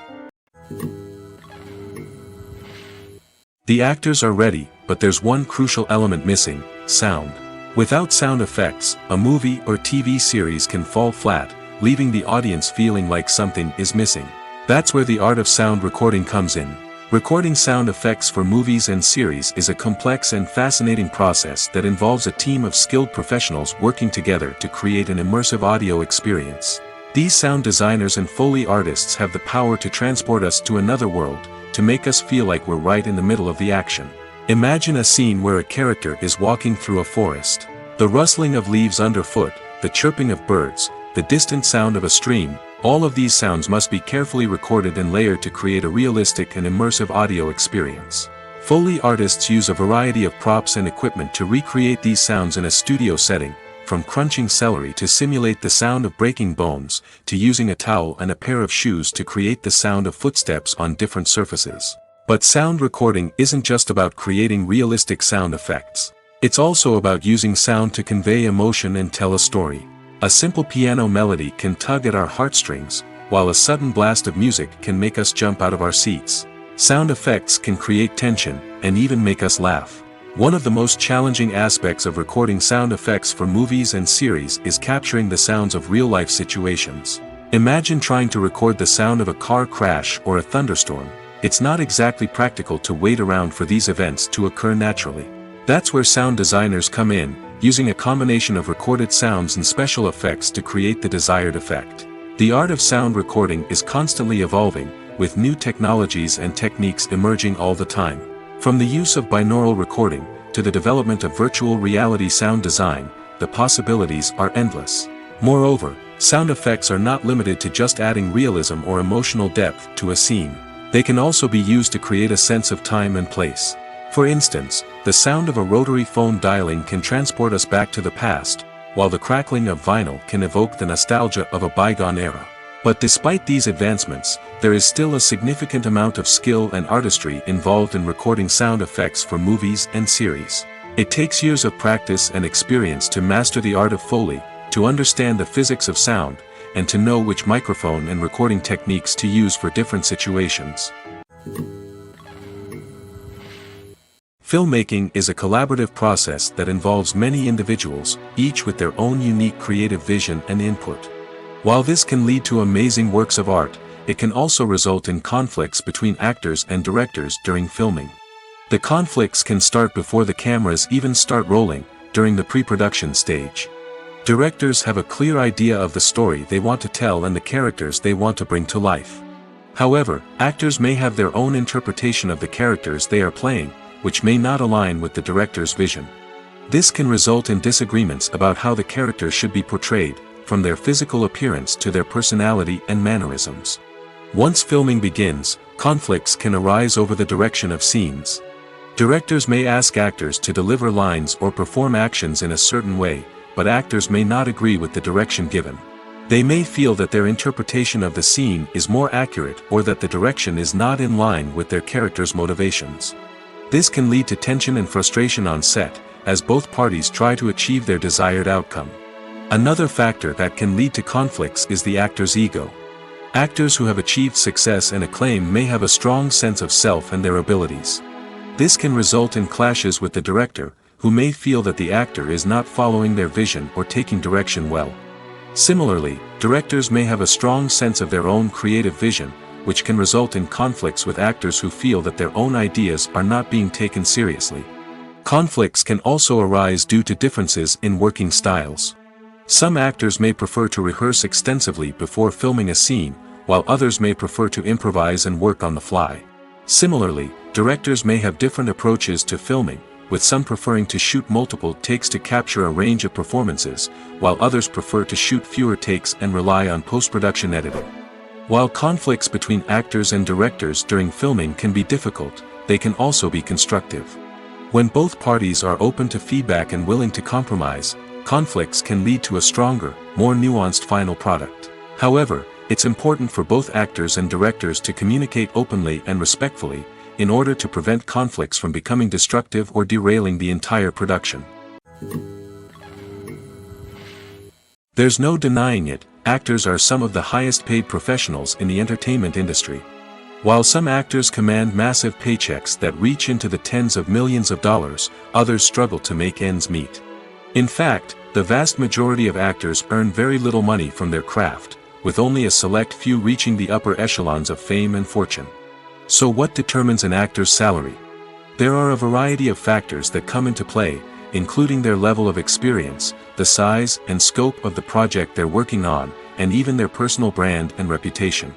The actors are ready, but there's one crucial element missing: sound. Without sound effects, a movie or TV series can fall flat, leaving the audience feeling like something is missing. That's where the art of sound recording comes in. Recording sound effects for movies and series is a complex and fascinating process that involves a team of skilled professionals working together to create an immersive audio experience. These sound designers and Foley artists have the power to transport us to another world, to make us feel like we're right in the middle of the action. Imagine a scene where a character is walking through a forest. The rustling of leaves underfoot, the chirping of birds, the distant sound of a stream, all of these sounds must be carefully recorded and layered to create a realistic and immersive audio experience. Foley artists use a variety of props and equipment to recreate these sounds in a studio setting, from crunching celery to simulate the sound of breaking bones, to using a towel and a pair of shoes to create the sound of footsteps on different surfaces. But sound recording isn't just about creating realistic sound effects. It's also about using sound to convey emotion and tell a story. A simple piano melody can tug at our heartstrings, while a sudden blast of music can make us jump out of our seats. Sound effects can create tension, and even make us laugh. One of the most challenging aspects of recording sound effects for movies and series is capturing the sounds of real-life situations. Imagine trying to record the sound of a car crash or a thunderstorm. It's not exactly practical to wait around for these events to occur naturally. That's where sound designers come in, using a combination of recorded sounds and special effects to create the desired effect. The art of sound recording is constantly evolving, with new technologies and techniques emerging all the time. From the use of binaural recording, to the development of virtual reality sound design, the possibilities are endless. Moreover, sound effects are not limited to just adding realism or emotional depth to a scene. They can also be used to create a sense of time and place. For instance, the sound of a rotary phone dialing can transport us back to the past, while the crackling of vinyl can evoke the nostalgia of a bygone era. But despite these advancements, there is still a significant amount of skill and artistry involved in recording sound effects for movies and series. It takes years of practice and experience to master the art of Foley, to understand the physics of sound, and to know which microphone and recording techniques to use for different situations. Filmmaking is a collaborative process that involves many individuals, each with their own unique creative vision and input. While this can lead to amazing works of art, it can also result in conflicts between actors and directors during filming. The conflicts can start before the cameras even start rolling, during the pre-production stage. Directors have a clear idea of the story they want to tell and the characters they want to bring to life. However, actors may have their own interpretation of the characters they are playing, which may not align with the director's vision. This can result in disagreements about how the characters should be portrayed, from their physical appearance to their personality and mannerisms. Once filming begins, conflicts can arise over the direction of scenes. Directors may ask actors to deliver lines or perform actions in a certain way, but actors may not agree with the direction given. They may feel that their interpretation of the scene is more accurate or that the direction is not in line with their character's motivations. This can lead to tension and frustration on set, as both parties try to achieve their desired outcome. Another factor that can lead to conflicts is the actor's ego. Actors who have achieved success and acclaim may have a strong sense of self and their abilities. This can result in clashes with the director, who may feel that the actor is not following their vision or taking direction well. Similarly, directors may have a strong sense of their own creative vision, which can result in conflicts with actors who feel that their own ideas are not being taken seriously. Conflicts can also arise due to differences in working styles. Some actors may prefer to rehearse extensively before filming a scene, while others may prefer to improvise and work on the fly. Similarly, directors may have different approaches to filming, with some preferring to shoot multiple takes to capture a range of performances, while others prefer to shoot fewer takes and rely on post-production editing. While conflicts between actors and directors during filming can be difficult, they can also be constructive. When both parties are open to feedback and willing to compromise, conflicts can lead to a stronger, more nuanced final product. However, it's important for both actors and directors to communicate openly and respectfully, in order to prevent conflicts from becoming destructive or derailing the entire production. There's no denying it, actors are some of the highest paid professionals in the entertainment industry. While some actors command massive paychecks that reach into the tens of millions of dollars, others struggle to make ends meet. In fact, the vast majority of actors earn very little money from their craft, with only a select few reaching the upper echelons of fame and fortune. So what determines an actor's salary? There are a variety of factors that come into play, including their level of experience, the size and scope of the project they're working on, and even their personal brand and reputation.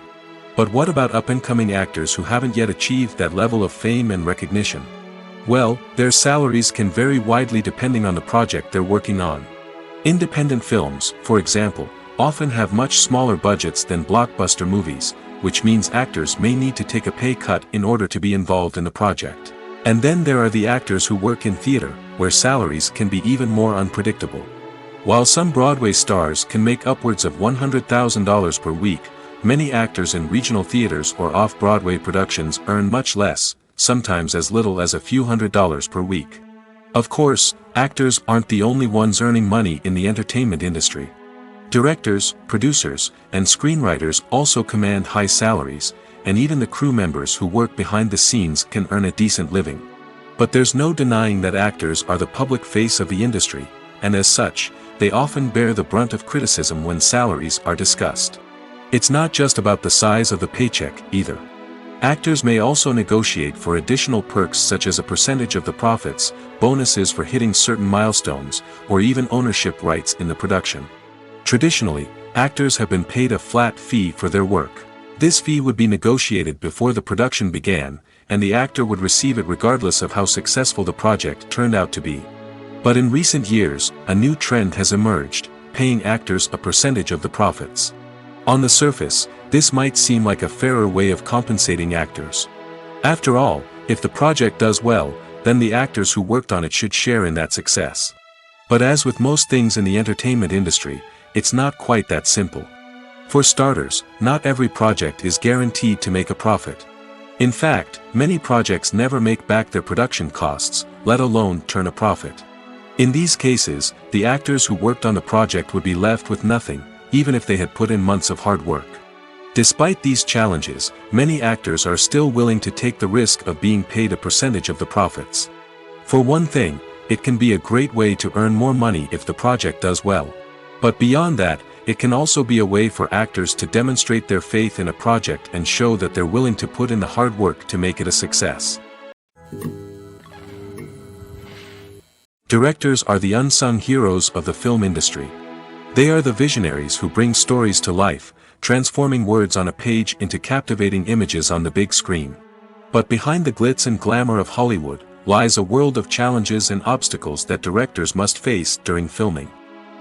But what about up-and-coming actors who haven't yet achieved that level of fame and recognition? Well, their salaries can vary widely depending on the project they're working on. Independent films, for example, often have much smaller budgets than blockbuster movies, which means actors may need to take a pay cut in order to be involved in the project. And then there are the actors who work in theater, where salaries can be even more unpredictable. While some Broadway stars can make upwards of $100,000 per week, many actors in regional theaters or off-Broadway productions earn much less, sometimes as little as a few $100s per week. Of course, actors aren't the only ones earning money in the entertainment industry. Directors, producers, and screenwriters also command high salaries, and even the crew members who work behind the scenes can earn a decent living. But there's no denying that actors are the public face of the industry, and as such, they often bear the brunt of criticism when salaries are discussed. It's not just about the size of the paycheck, either. Actors may also negotiate for additional perks such as a percentage of the profits, bonuses for hitting certain milestones, or even ownership rights in the production. Traditionally, actors have been paid a flat fee for their work. This fee would be negotiated before the production began, and the actor would receive it regardless of how successful the project turned out to be. But in recent years, a new trend has emerged, paying actors a percentage of the profits. On the surface, this might seem like a fairer way of compensating actors. After all, if the project does well, then the actors who worked on it should share in that success. But as with most things in the entertainment industry, it's not quite that simple. For starters, not every project is guaranteed to make a profit. In fact, many projects never make back their production costs, let alone turn a profit. In these cases, the actors who worked on the project would be left with nothing, even if they had put in months of hard work. Despite these challenges, many actors are still willing to take the risk of being paid a percentage of the profits. For one thing, it can be a great way to earn more money if the project does well. But beyond that, it can also be a way for actors to demonstrate their faith in a project and show that they're willing to put in the hard work to make it a success. Directors are the unsung heroes of the film industry. They are the visionaries who bring stories to life, transforming words on a page into captivating images on the big screen. But behind the glitz and glamour of Hollywood, lies a world of challenges and obstacles that directors must face during filming.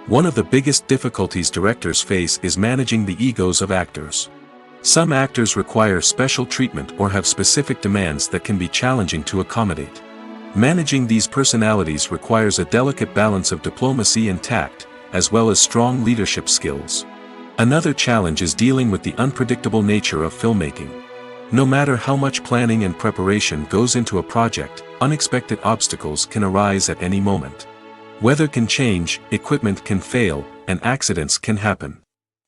One of the biggest difficulties directors face is managing the egos of actors. Some actors require special treatment or have specific demands that can be challenging to accommodate. Managing these personalities requires a delicate balance of diplomacy and tact, as well as strong leadership skills. Another challenge is dealing with the unpredictable nature of filmmaking. No matter how much planning and preparation goes into a project, unexpected obstacles can arise at any moment. Weather can change, equipment can fail, and accidents can happen.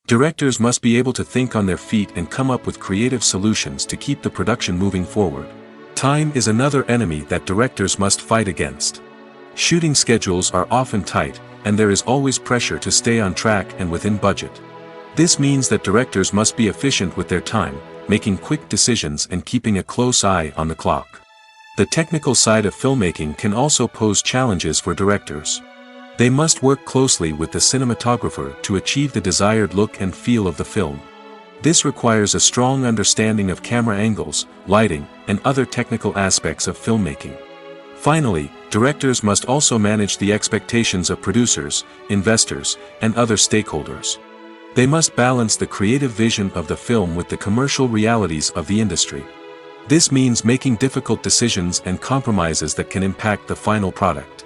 Directors must be able to think on their feet and come up with creative solutions to keep the production moving forward. Time is another enemy that directors must fight against. Shooting schedules are often tight, and there is always pressure to stay on track and within budget. This means that directors must be efficient with their time, making quick decisions and keeping a close eye on the clock. The technical side of filmmaking can also pose challenges for directors. They must work closely with the cinematographer to achieve the desired look and feel of the film. This requires a strong understanding of camera angles, lighting, and other technical aspects of filmmaking. Finally, directors must also manage the expectations of producers, investors, and other stakeholders. They must balance the creative vision of the film with the commercial realities of the industry. This means making difficult decisions and compromises that can impact the final product.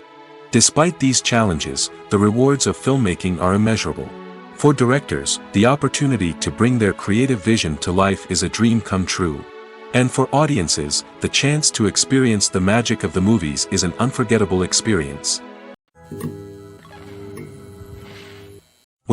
Despite these challenges, the rewards of filmmaking are immeasurable. For directors, the opportunity to bring their creative vision to life is a dream come true. And for audiences, the chance to experience the magic of the movies is an unforgettable experience.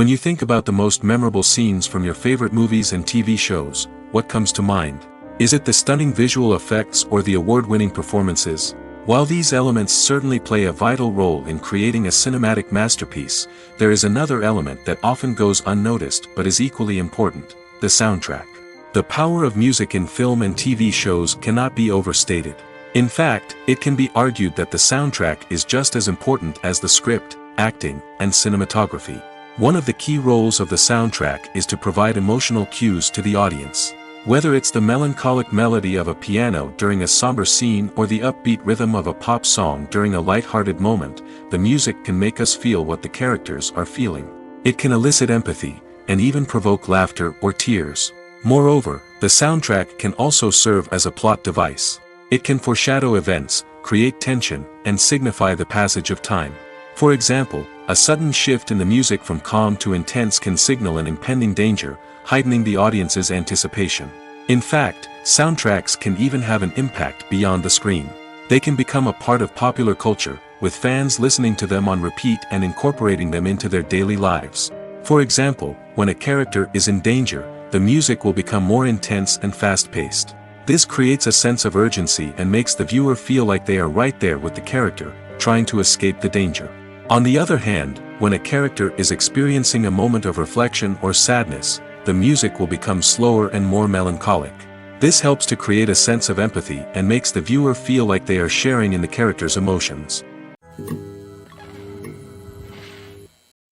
When you think about the most memorable scenes from your favorite movies and TV shows, what comes to mind? Is it the stunning visual effects or the award-winning performances? While these elements certainly play a vital role in creating a cinematic masterpiece, there is another element that often goes unnoticed but is equally important: the soundtrack. The power of music in film and TV shows cannot be overstated. In fact, it can be argued that the soundtrack is just as important as the script, acting, and cinematography. One of the key roles of the soundtrack is to provide emotional cues to the audience. Whether it's the melancholic melody of a piano during a somber scene or the upbeat rhythm of a pop song during a light-hearted moment, the music can make us feel what the characters are feeling. It can elicit empathy, and even provoke laughter or tears. Moreover, the soundtrack can also serve as a plot device. It can foreshadow events, create tension, and signify the passage of time. For example, a sudden shift in the music from calm to intense can signal an impending danger, heightening the audience's anticipation. In fact, soundtracks can even have an impact beyond the screen. They can become a part of popular culture, with fans listening to them on repeat and incorporating them into their daily lives. For example, when a character is in danger, the music will become more intense and fast-paced. This creates a sense of urgency and makes the viewer feel like they are right there with the character, trying to escape the danger. On the other hand, when a character is experiencing a moment of reflection or sadness, the music will become slower and more melancholic. This helps to create a sense of empathy and makes the viewer feel like they are sharing in the character's emotions.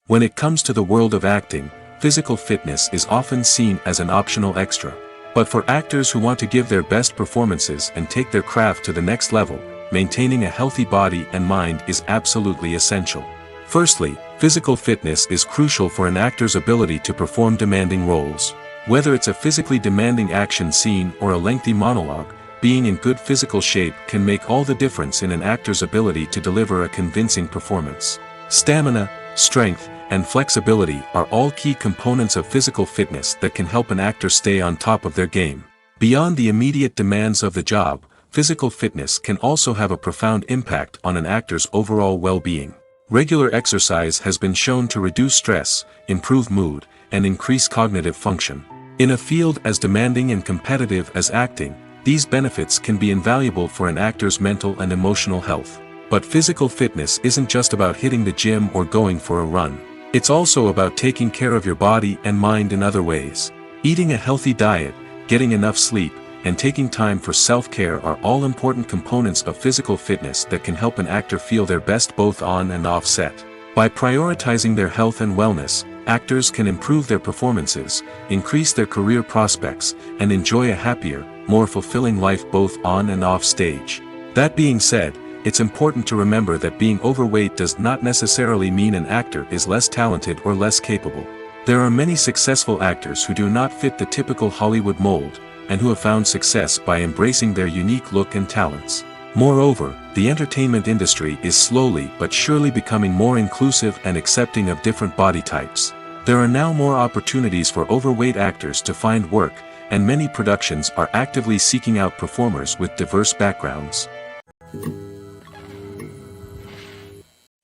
When it comes to the world of acting, physical fitness is often seen as an optional extra. But for actors who want to give their best performances and take their craft to the next level, maintaining a healthy body and mind is absolutely essential. Firstly, physical fitness is crucial for an actor's ability to perform demanding roles. Whether it's a physically demanding action scene or a lengthy monologue, being in good physical shape can make all the difference in an actor's ability to deliver a convincing performance. Stamina, strength, and flexibility are all key components of physical fitness that can help an actor stay on top of their game. Beyond the immediate demands of the job, physical fitness can also have a profound impact on an actor's overall well-being. Regular exercise has been shown to reduce stress, improve mood, and increase cognitive function. In a field as demanding and competitive as acting, these benefits can be invaluable for an actor's mental and emotional health. But physical fitness isn't just about hitting the gym or going for a run. It's also about taking care of your body and mind in other ways. Eating a healthy diet, getting enough sleep, and taking time for self-care are all important components of physical fitness that can help an actor feel their best both on and off set. By prioritizing their health and wellness, actors can improve their performances, increase their career prospects, and enjoy a happier, more fulfilling life both on and off stage. That being said, it's important to remember that being overweight does not necessarily mean an actor is less talented or less capable. There are many successful actors who do not fit the typical Hollywood mold, and who have found success by embracing their unique look and talents. Moreover, the entertainment industry is slowly but surely becoming more inclusive and accepting of different body types. There are now more opportunities for overweight actors to find work, and many productions are actively seeking out performers with diverse backgrounds.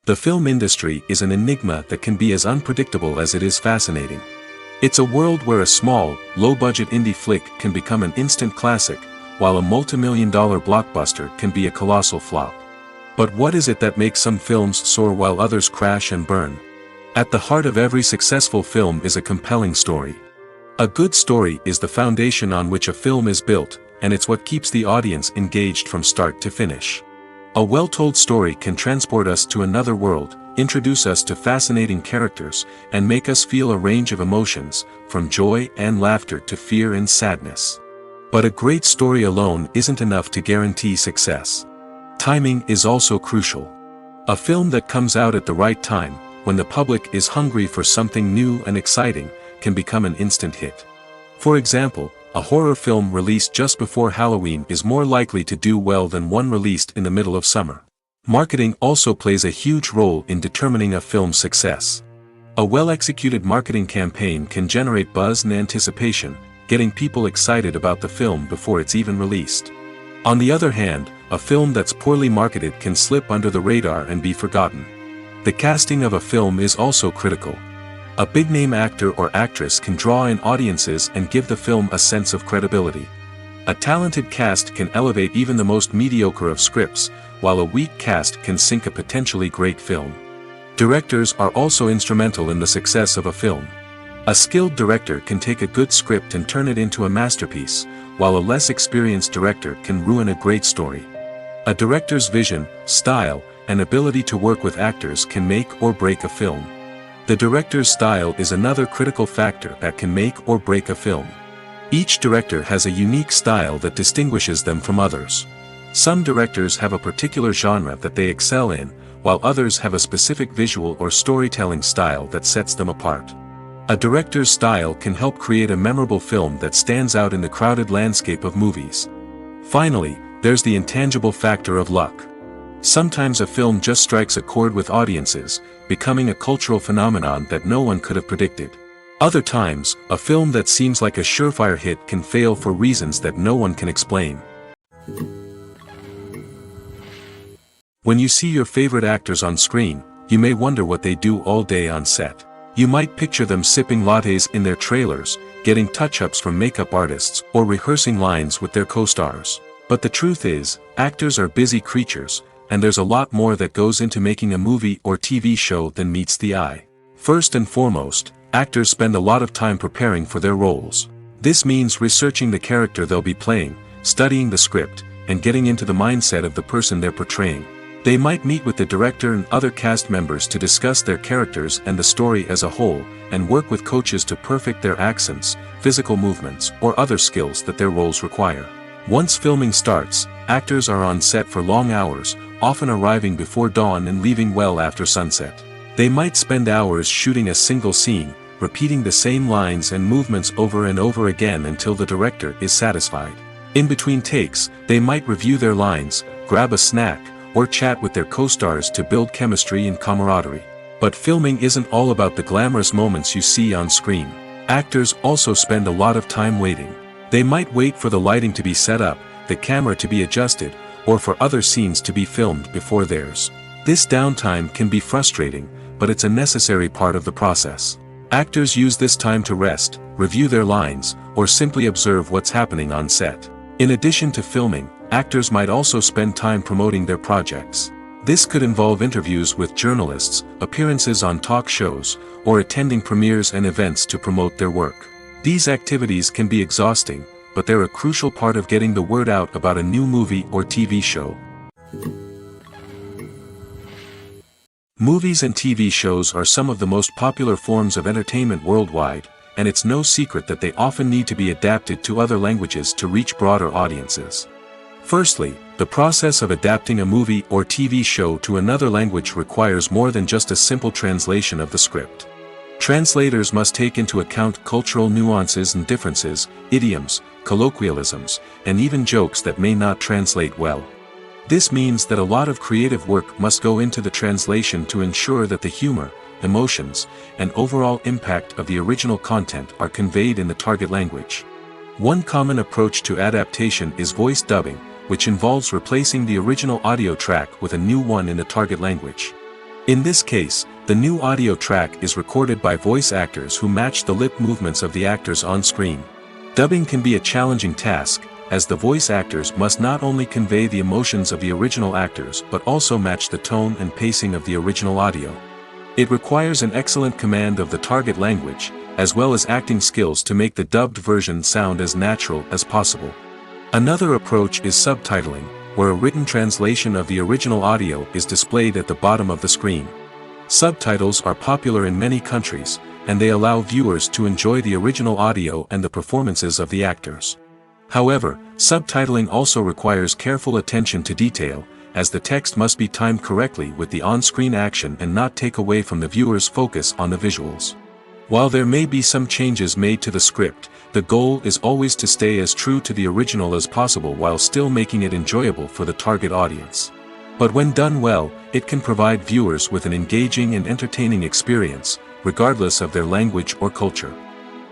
The film industry is an enigma that can be as unpredictable as it is fascinating. It's a world where a small, low-budget indie flick can become an instant classic, while a multi-million-dollar blockbuster can be a colossal flop. But what is it that makes some films soar while others crash and burn? At the heart of every successful film is a compelling story. A good story is the foundation on which a film is built, and it's what keeps the audience engaged from start to finish. A well-told story can transport us to another world, introduce us to fascinating characters, and make us feel a range of emotions, from joy and laughter to fear and sadness. But a great story alone isn't enough to guarantee success. Timing is also crucial. A film that comes out at the right time, when the public is hungry for something new and exciting, can become an instant hit. For example, a horror film released just before Halloween is more likely to do well than one released in the middle of summer. Marketing also plays a huge role in determining a film's success. A well-executed marketing campaign can generate buzz and anticipation, getting people excited about the film before it's even released. On the other hand, a film that's poorly marketed can slip under the radar and be forgotten. The casting of a film is also critical. A big-name actor or actress can draw in audiences and give the film a sense of credibility. A talented cast can elevate even the most mediocre of scripts, while a weak cast can sink a potentially great film. Directors are also instrumental in the success of a film. A skilled director can take a good script and turn it into a masterpiece, while a less experienced director can ruin a great story. A director's vision, style, and ability to work with actors can make or break a film. The director's style is another critical factor that can make or break a film. Each director has a unique style that distinguishes them from others. Some directors have a particular genre that they excel in, while others have a specific visual or storytelling style that sets them apart. A director's style can help create a memorable film that stands out in the crowded landscape of movies. Finally, there's the intangible factor of luck. Sometimes a film just strikes a chord with audiences, becoming a cultural phenomenon that no one could have predicted. Other times, a film that seems like a surefire hit can fail for reasons that no one can explain. When you see your favorite actors on screen, you may wonder what they do all day on set. You might picture them sipping lattes in their trailers, getting touch-ups from makeup artists, or rehearsing lines with their co-stars. But the truth is, actors are busy creatures, and there's a lot more that goes into making a movie or TV show than meets the eye. First and foremost, actors spend a lot of time preparing for their roles. This means researching the character they'll be playing, studying the script, and getting into the mindset of the person they're portraying. They might meet with the director and other cast members to discuss their characters and the story as a whole, and work with coaches to perfect their accents, physical movements, or other skills that their roles require. Once filming starts, actors are on set for long hours, often arriving before dawn and leaving well after sunset. They might spend hours shooting a single scene, repeating the same lines and movements over and over again until the director is satisfied. In between takes, they might review their lines, grab a snack, or chat with their co-stars to build chemistry and camaraderie. But filming isn't all about the glamorous moments you see on screen. Actors also spend a lot of time waiting. They might wait for the lighting to be set up, the camera to be adjusted, or for other scenes to be filmed before theirs. This downtime can be frustrating, but it's a necessary part of the process. Actors use this time to rest, review their lines, or simply observe what's happening on set. In addition to filming, actors might also spend time promoting their projects. This could involve interviews with journalists, appearances on talk shows, or attending premieres and events to promote their work. These activities can be exhausting, but they're a crucial part of getting the word out about a new movie or TV show. Movies and TV shows are some of the most popular forms of entertainment worldwide, and it's no secret that they often need to be adapted to other languages to reach broader audiences. Firstly, the process of adapting a movie or TV show to another language requires more than just a simple translation of the script. Translators must take into account cultural nuances and differences, idioms, colloquialisms, and even jokes that may not translate well. This means that a lot of creative work must go into the translation to ensure that the humor, emotions, and overall impact of the original content are conveyed in the target language. One common approach to adaptation is voice dubbing, which involves replacing the original audio track with a new one in the target language. In this case, the new audio track is recorded by voice actors who match the lip movements of the actors on screen. Dubbing can be a challenging task, as the voice actors must not only convey the emotions of the original actors but also match the tone and pacing of the original audio. It requires an excellent command of the target language, as well as acting skills to make the dubbed version sound as natural as possible. Another approach is subtitling, where a written translation of the original audio is displayed at the bottom of the screen. Subtitles are popular in many countries, and they allow viewers to enjoy the original audio and the performances of the actors. However, subtitling also requires careful attention to detail, as the text must be timed correctly with the on-screen action and not take away from the viewer's focus on the visuals. While there may be some changes made to the script, the goal is always to stay as true to the original as possible while still making it enjoyable for the target audience. But when done well, it can provide viewers with an engaging and entertaining experience, regardless of their language or culture.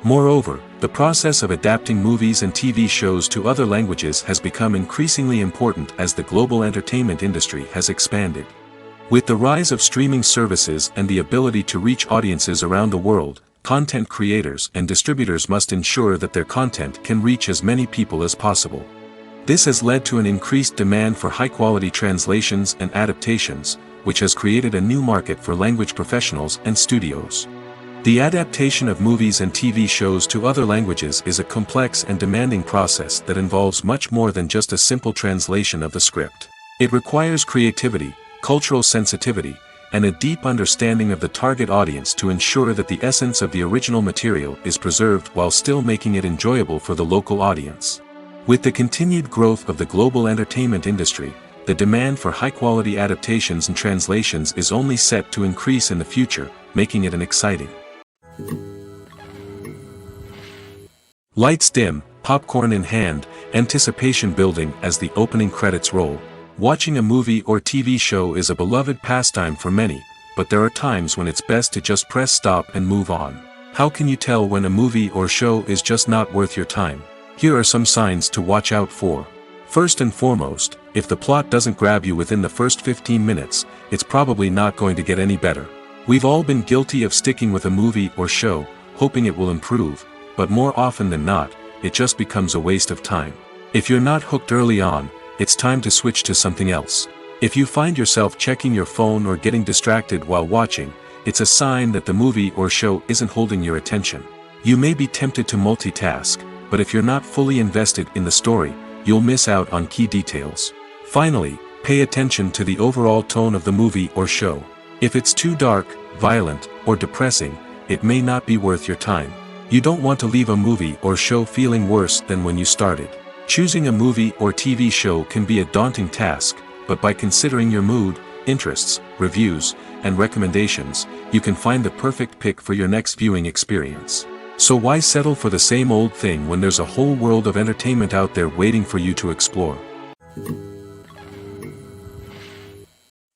Moreover, the process of adapting movies and TV shows to other languages has become increasingly important as the global entertainment industry has expanded. With the rise of streaming services and the ability to reach audiences around the world, content creators and distributors must ensure that their content can reach as many people as possible. This has led to an increased demand for high-quality translations and adaptations, which has created a new market for language professionals and studios. The adaptation of movies and TV shows to other languages is a complex and demanding process that involves much more than just a simple translation of the script. It requires creativity, cultural sensitivity, and a deep understanding of the target audience to ensure that the essence of the original material is preserved while still making it enjoyable for the local audience. With the continued growth of the global entertainment industry, the demand for high-quality adaptations and translations is only set to increase in the future, making it an exciting. Lights dim, popcorn in hand, anticipation building as the opening credits roll. Watching a movie or TV show is a beloved pastime for many, but there are times when it's best to just press stop and move on. How can you tell when a movie or show is just not worth your time? Here are some signs to watch out for. First and foremost, if the plot doesn't grab you within the first 15 minutes, it's probably not going to get any better. We've all been guilty of sticking with a movie or show, hoping it will improve, but more often than not, it just becomes a waste of time. If you're not hooked early on, it's time to switch to something else. If you find yourself checking your phone or getting distracted while watching, it's a sign that the movie or show isn't holding your attention. You may be tempted to multitask, but if you're not fully invested in the story, you'll miss out on key details. Finally, pay attention to the overall tone of the movie or show. If it's too dark, violent, or depressing, it may not be worth your time. You don't want to leave a movie or show feeling worse than when you started. Choosing a movie or TV show can be a daunting task, but by considering your mood, interests, reviews, and recommendations, you can find the perfect pick for your next viewing experience. So why settle for the same old thing when there's a whole world of entertainment out there waiting for you to explore?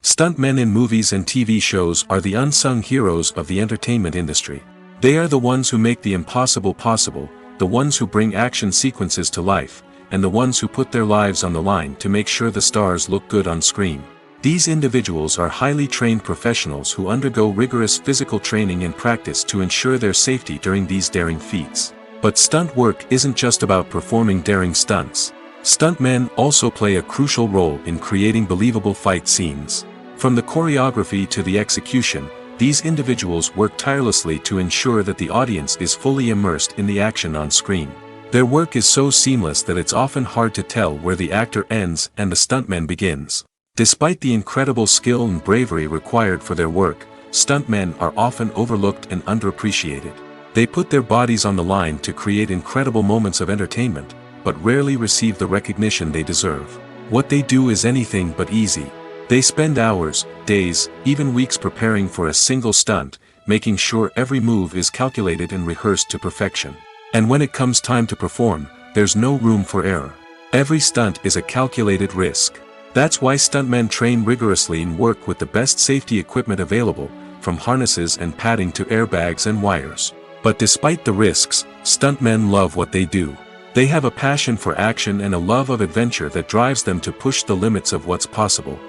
Stuntmen in movies and TV shows are the unsung heroes of the entertainment industry. They are the ones who make the impossible possible, the ones who bring action sequences to life, and the ones who put their lives on the line to make sure the stars look good on screen. These individuals are highly trained professionals who undergo rigorous physical training and practice to ensure their safety during these daring feats. But stunt work isn't just about performing daring stunts. Stuntmen also play a crucial role in creating believable fight scenes. From the choreography to the execution, these individuals work tirelessly to ensure that the audience is fully immersed in the action on screen. Their work is so seamless that it's often hard to tell where the actor ends and the stuntman begins. Despite the incredible skill and bravery required for their work, stuntmen are often overlooked and underappreciated. They put their bodies on the line to create incredible moments of entertainment, but rarely receive the recognition they deserve. What they do is anything but easy. They spend hours, days, even weeks preparing for a single stunt, making sure every move is calculated and rehearsed to perfection. And when it comes time to perform, there's no room for error. Every stunt is a calculated risk. That's why stuntmen train rigorously and work with the best safety equipment available, from harnesses and padding to airbags and wires. But despite the risks, stuntmen love what they do. They have a passion for action and a love of adventure that drives them to push the limits of what's possible.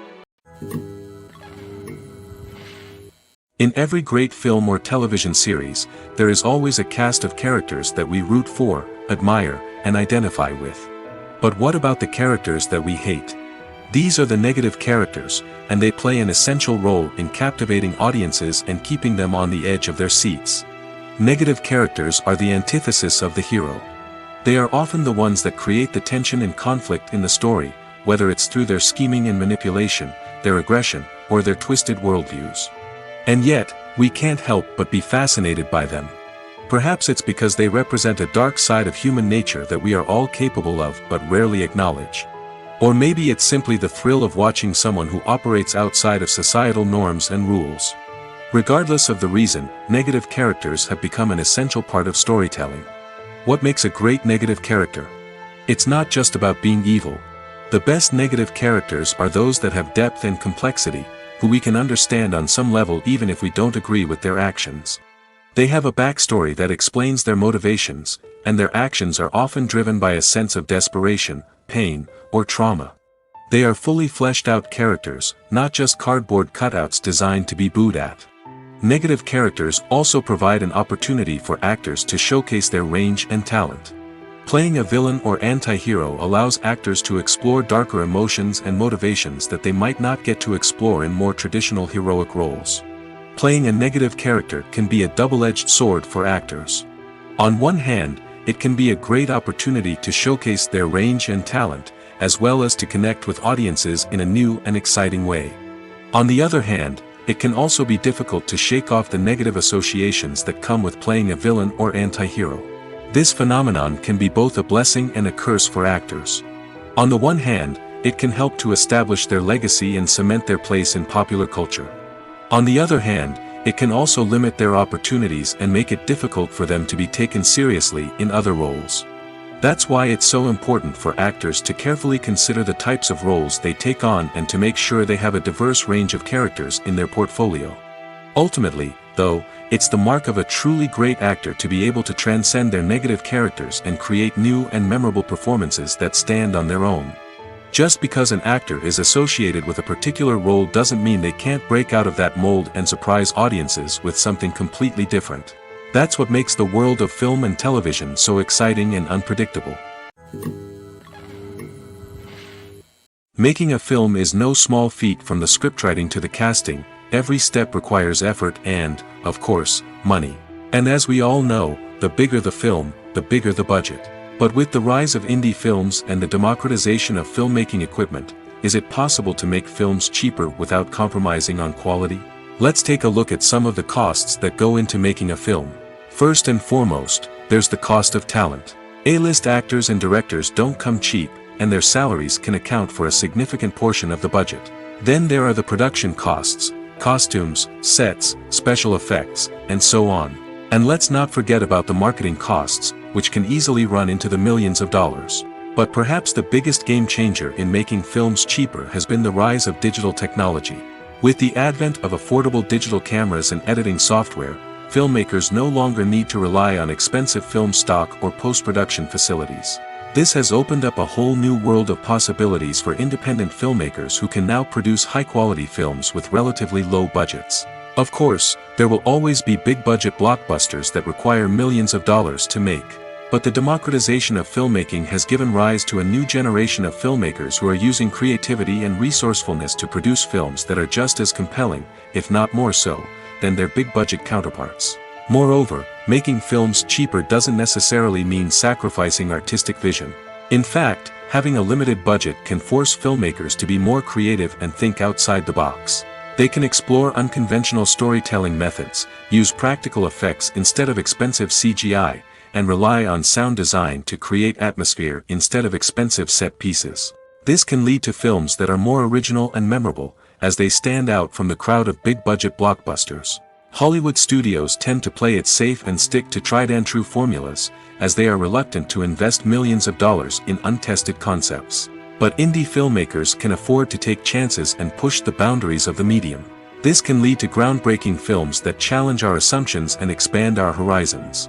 In every great film or television series, there is always a cast of characters that we root for, admire, and identify with. But what about the characters that we hate? These are the negative characters, and they play an essential role in captivating audiences and keeping them on the edge of their seats. Negative characters are the antithesis of the hero. They are often the ones that create the tension and conflict in the story, whether it's through their scheming and manipulation, their aggression, or their twisted worldviews. And yet, we can't help but be fascinated by them. Perhaps it's because they represent a dark side of human nature that we are all capable of but rarely acknowledge. Or maybe it's simply the thrill of watching someone who operates outside of societal norms and rules. Regardless of the reason, negative characters have become an essential part of storytelling. What makes a great negative character? It's not just about being evil. The best negative characters are those that have depth and complexity, who we can understand on some level even if we don't agree with their actions. They have a backstory that explains their motivations, and their actions are often driven by a sense of desperation, pain, or trauma. They are fully fleshed out characters, not just cardboard cutouts designed to be booed at. Negative characters also provide an opportunity for actors to showcase their range and talent. Playing a villain or anti-hero allows actors to explore darker emotions and motivations that they might not get to explore in more traditional heroic roles. Playing a negative character can be a double-edged sword for actors. On one hand, it can be a great opportunity to showcase their range and talent, as well as to connect with audiences in a new and exciting way. On the other hand, it can also be difficult to shake off the negative associations that come with playing a villain or anti-hero. This phenomenon can be both a blessing and a curse for actors. On the one hand, it can help to establish their legacy and cement their place in popular culture. On the other hand, it can also limit their opportunities and make it difficult for them to be taken seriously in other roles. That's why it's so important for actors to carefully consider the types of roles they take on and to make sure they have a diverse range of characters in their portfolio. Ultimately, though, it's the mark of a truly great actor to be able to transcend their negative characters and create new and memorable performances that stand on their own. Just because an actor is associated with a particular role doesn't mean they can't break out of that mold and surprise audiences with something completely different. That's what makes the world of film and television so exciting and unpredictable. Making a film is no small feat. From the scriptwriting to the casting, every step requires effort and, of course, money. And as we all know, the bigger the film, the bigger the budget. But with the rise of indie films and the democratization of filmmaking equipment, is it possible to make films cheaper without compromising on quality? Let's take a look at some of the costs that go into making a film. First and foremost, there's the cost of talent. A-list actors and directors don't come cheap, and their salaries can account for a significant portion of the budget. Then there are the production costs, costumes, sets, special effects, and so on. And let's not forget about the marketing costs, which can easily run into the millions of dollars. But perhaps the biggest game changer in making films cheaper has been the rise of digital technology. With the advent of affordable digital cameras and editing software, filmmakers no longer need to rely on expensive film stock or post-production facilities. This has opened up a whole new world of possibilities for independent filmmakers who can now produce high-quality films with relatively low budgets. Of course, there will always be big-budget blockbusters that require millions of dollars to make. But the democratization of filmmaking has given rise to a new generation of filmmakers who are using creativity and resourcefulness to produce films that are just as compelling, if not more so, than their big-budget counterparts. Moreover, making films cheaper doesn't necessarily mean sacrificing artistic vision. In fact, having a limited budget can force filmmakers to be more creative and think outside the box. They can explore unconventional storytelling methods, use practical effects instead of expensive CGI, and rely on sound design to create atmosphere instead of expensive set pieces. This can lead to films that are more original and memorable, as they stand out from the crowd of big-budget blockbusters. Hollywood studios tend to play it safe and stick to tried-and-true formulas, as they are reluctant to invest millions of dollars in untested concepts. But indie filmmakers can afford to take chances and push the boundaries of the medium. This can lead to groundbreaking films that challenge our assumptions and expand our horizons.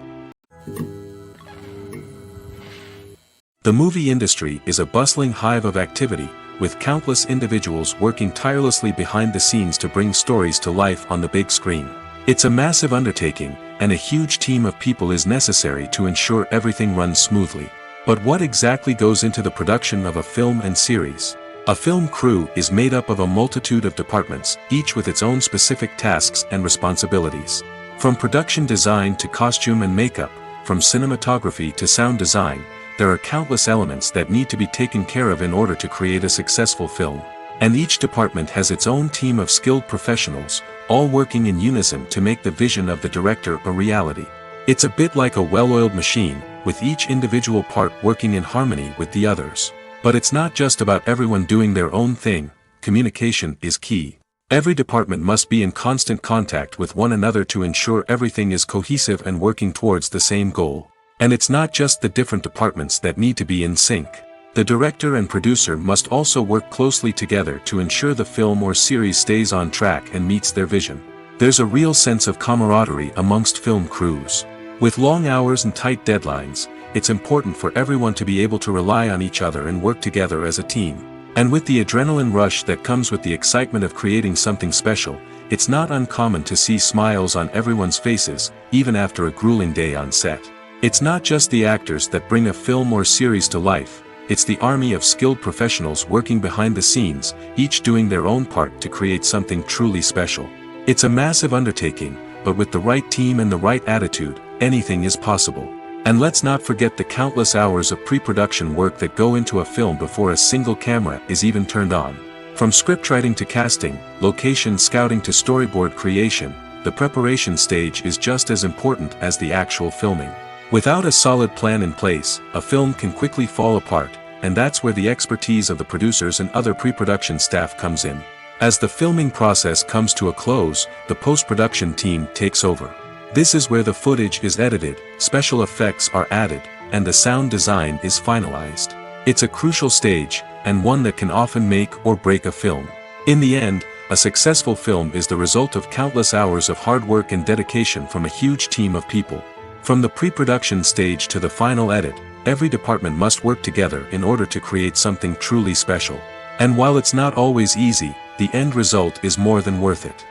The movie industry is a bustling hive of activity, with countless individuals working tirelessly behind the scenes to bring stories to life on the big screen. It's a massive undertaking, and a huge team of people is necessary to ensure everything runs smoothly. But what exactly goes into the production of a film and series? A film crew is made up of a multitude of departments, each with its own specific tasks and responsibilities. From production design to costume and makeup, from cinematography to sound design, there are countless elements that need to be taken care of in order to create a successful film. And each department has its own team of skilled professionals, all working in unison to make the vision of the director a reality. It's a bit like a well-oiled machine, with each individual part working in harmony with the others. But it's not just about everyone doing their own thing. Communication is key. Every department must be in constant contact with one another to ensure everything is cohesive and working towards the same goal. And it's not just the different departments that need to be in sync. The director and producer must also work closely together to ensure the film or series stays on track and meets their vision. There's a real sense of camaraderie amongst film crews. With long hours and tight deadlines, it's important for everyone to be able to rely on each other and work together as a team. And with the adrenaline rush that comes with the excitement of creating something special, it's not uncommon to see smiles on everyone's faces, even after a grueling day on set. It's not just the actors that bring a film or series to life, it's the army of skilled professionals working behind the scenes, each doing their own part to create something truly special. It's a massive undertaking, but with the right team and the right attitude, anything is possible. And let's not forget the countless hours of pre-production work that go into a film before a single camera is even turned on. From scriptwriting to casting, location scouting to storyboard creation, the preparation stage is just as important as the actual filming. Without a solid plan in place, a film can quickly fall apart, and that's where the expertise of the producers and other pre-production staff comes in. As the filming process comes to a close, the post-production team takes over. This is where the footage is edited, special effects are added, and the sound design is finalized. It's a crucial stage, and one that can often make or break a film. In the end, a successful film is the result of countless hours of hard work and dedication from a huge team of people. From the pre-production stage to the final edit, every department must work together in order to create something truly special. And while it's not always easy, the end result is more than worth it.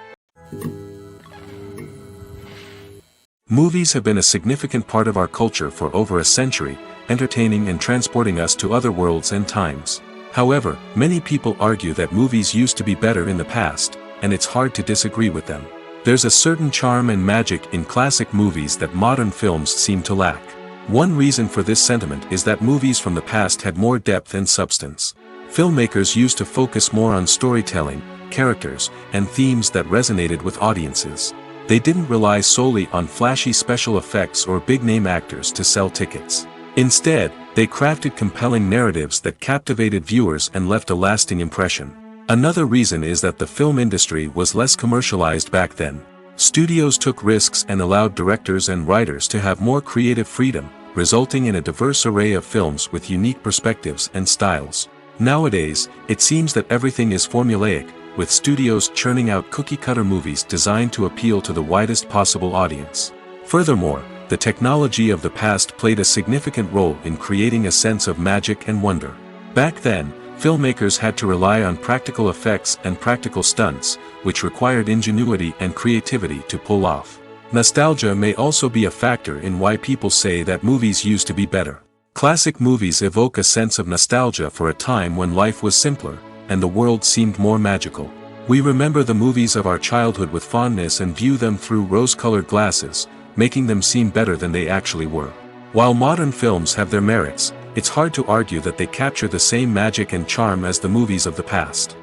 Movies have been a significant part of our culture for over a century, entertaining and transporting us to other worlds and times. However, many people argue that movies used to be better in the past, and it's hard to disagree with them. There's a certain charm and magic in classic movies that modern films seem to lack. One reason for this sentiment is that movies from the past had more depth and substance. Filmmakers used to focus more on storytelling, characters, and themes that resonated with audiences. They didn't rely solely on flashy special effects or big-name actors to sell tickets. Instead, they crafted compelling narratives that captivated viewers and left a lasting impression. Another reason is that the film industry was less commercialized back then. Studios took risks and allowed directors and writers to have more creative freedom, resulting in a diverse array of films with unique perspectives and styles. Nowadays, it seems that everything is formulaic, with studios churning out cookie-cutter movies designed to appeal to the widest possible audience. Furthermore, the technology of the past played a significant role in creating a sense of magic and wonder. Back then, filmmakers had to rely on practical effects and practical stunts, which required ingenuity and creativity to pull off. Nostalgia may also be a factor in why people say that movies used to be better. Classic movies evoke a sense of nostalgia for a time when life was simpler, and the world seemed more magical. We remember the movies of our childhood with fondness and view them through rose-colored glasses, making them seem better than they actually were. While modern films have their merits, it's hard to argue that they capture the same magic and charm as the movies of the past.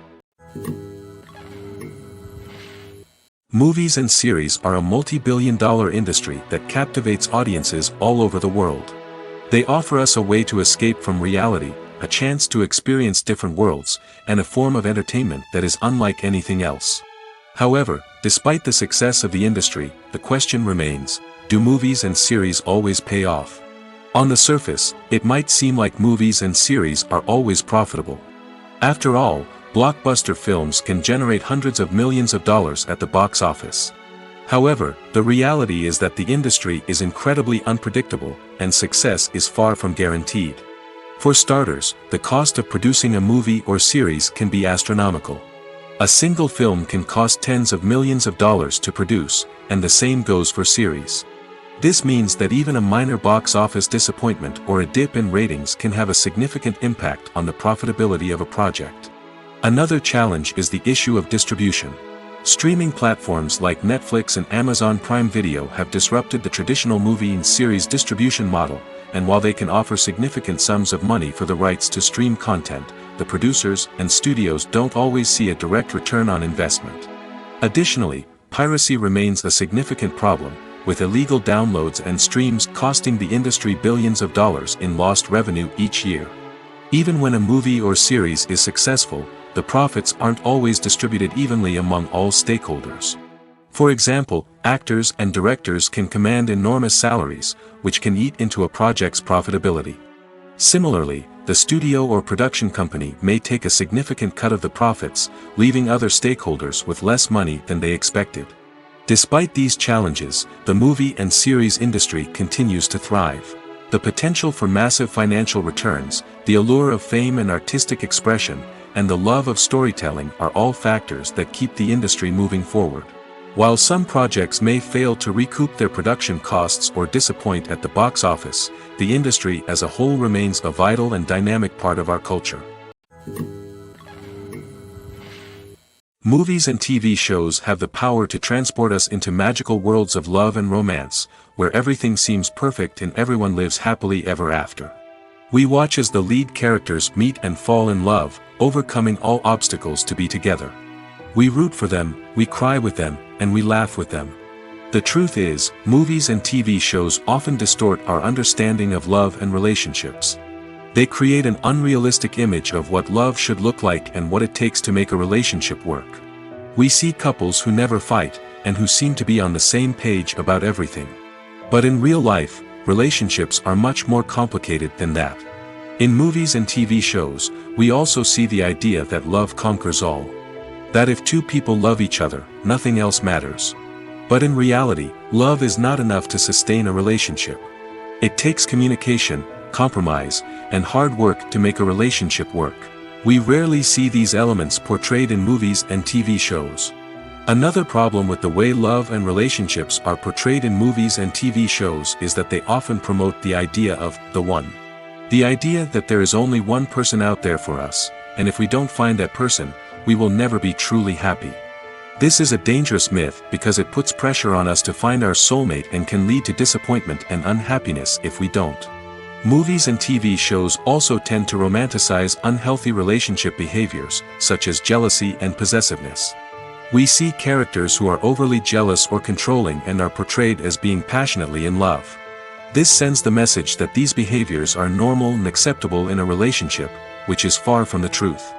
Movies and series are a multi-billion-dollar industry that captivates audiences all over the world. They offer us a way to escape from reality, a chance to experience different worlds, and a form of entertainment that is unlike anything else. However, despite the success of the industry, the question remains, do movies and series always pay off? On the surface, it might seem like movies and series are always profitable. After all, blockbuster films can generate hundreds of millions of dollars at the box office. However, the reality is that the industry is incredibly unpredictable, and success is far from guaranteed. For starters, the cost of producing a movie or series can be astronomical. A single film can cost tens of millions of dollars to produce, and the same goes for series. This means that even a minor box office disappointment or a dip in ratings can have a significant impact on the profitability of a project. Another challenge is the issue of distribution. Streaming platforms like Netflix and Amazon Prime Video have disrupted the traditional movie and series distribution model, and while they can offer significant sums of money for the rights to stream content, the producers and studios don't always see a direct return on investment. Additionally, piracy remains a significant problem, with illegal downloads and streams costing the industry billions of dollars in lost revenue each year. Even when a movie or series is successful, the profits aren't always distributed evenly among all stakeholders. For example, actors and directors can command enormous salaries, which can eat into a project's profitability. Similarly, the studio or production company may take a significant cut of the profits, leaving other stakeholders with less money than they expected. Despite these challenges, the movie and series industry continues to thrive. The potential for massive financial returns, the allure of fame and artistic expression, and the love of storytelling are all factors that keep the industry moving forward. While some projects may fail to recoup their production costs or disappoint at the box office, the industry as a whole remains a vital and dynamic part of our culture. Movies and TV shows have the power to transport us into magical worlds of love and romance, where everything seems perfect and everyone lives happily ever after. We watch as the lead characters meet and fall in love, overcoming all obstacles to be together. We root for them, we cry with them, and we laugh with them. The truth is, movies and TV shows often distort our understanding of love and relationships. They create an unrealistic image of what love should look like and what it takes to make a relationship work. We see couples who never fight, and who seem to be on the same page about everything. But in real life, relationships are much more complicated than that. In movies and TV shows, we also see the idea that love conquers all. That if two people love each other, nothing else matters. But in reality, love is not enough to sustain a relationship. It takes communication, compromise, and hard work to make a relationship work. We rarely see these elements portrayed in movies and TV shows. Another problem with the way love and relationships are portrayed in movies and TV shows is that they often promote the idea of the one. The idea that there is only one person out there for us, and if we don't find that person, we will never be truly happy. This is a dangerous myth because it puts pressure on us to find our soulmate and can lead to disappointment and unhappiness if we don't. Movies and TV shows also tend to romanticize unhealthy relationship behaviors, such as jealousy and possessiveness. We see characters who are overly jealous or controlling and are portrayed as being passionately in love. This sends the message that these behaviors are normal and acceptable in a relationship, which is far from the truth.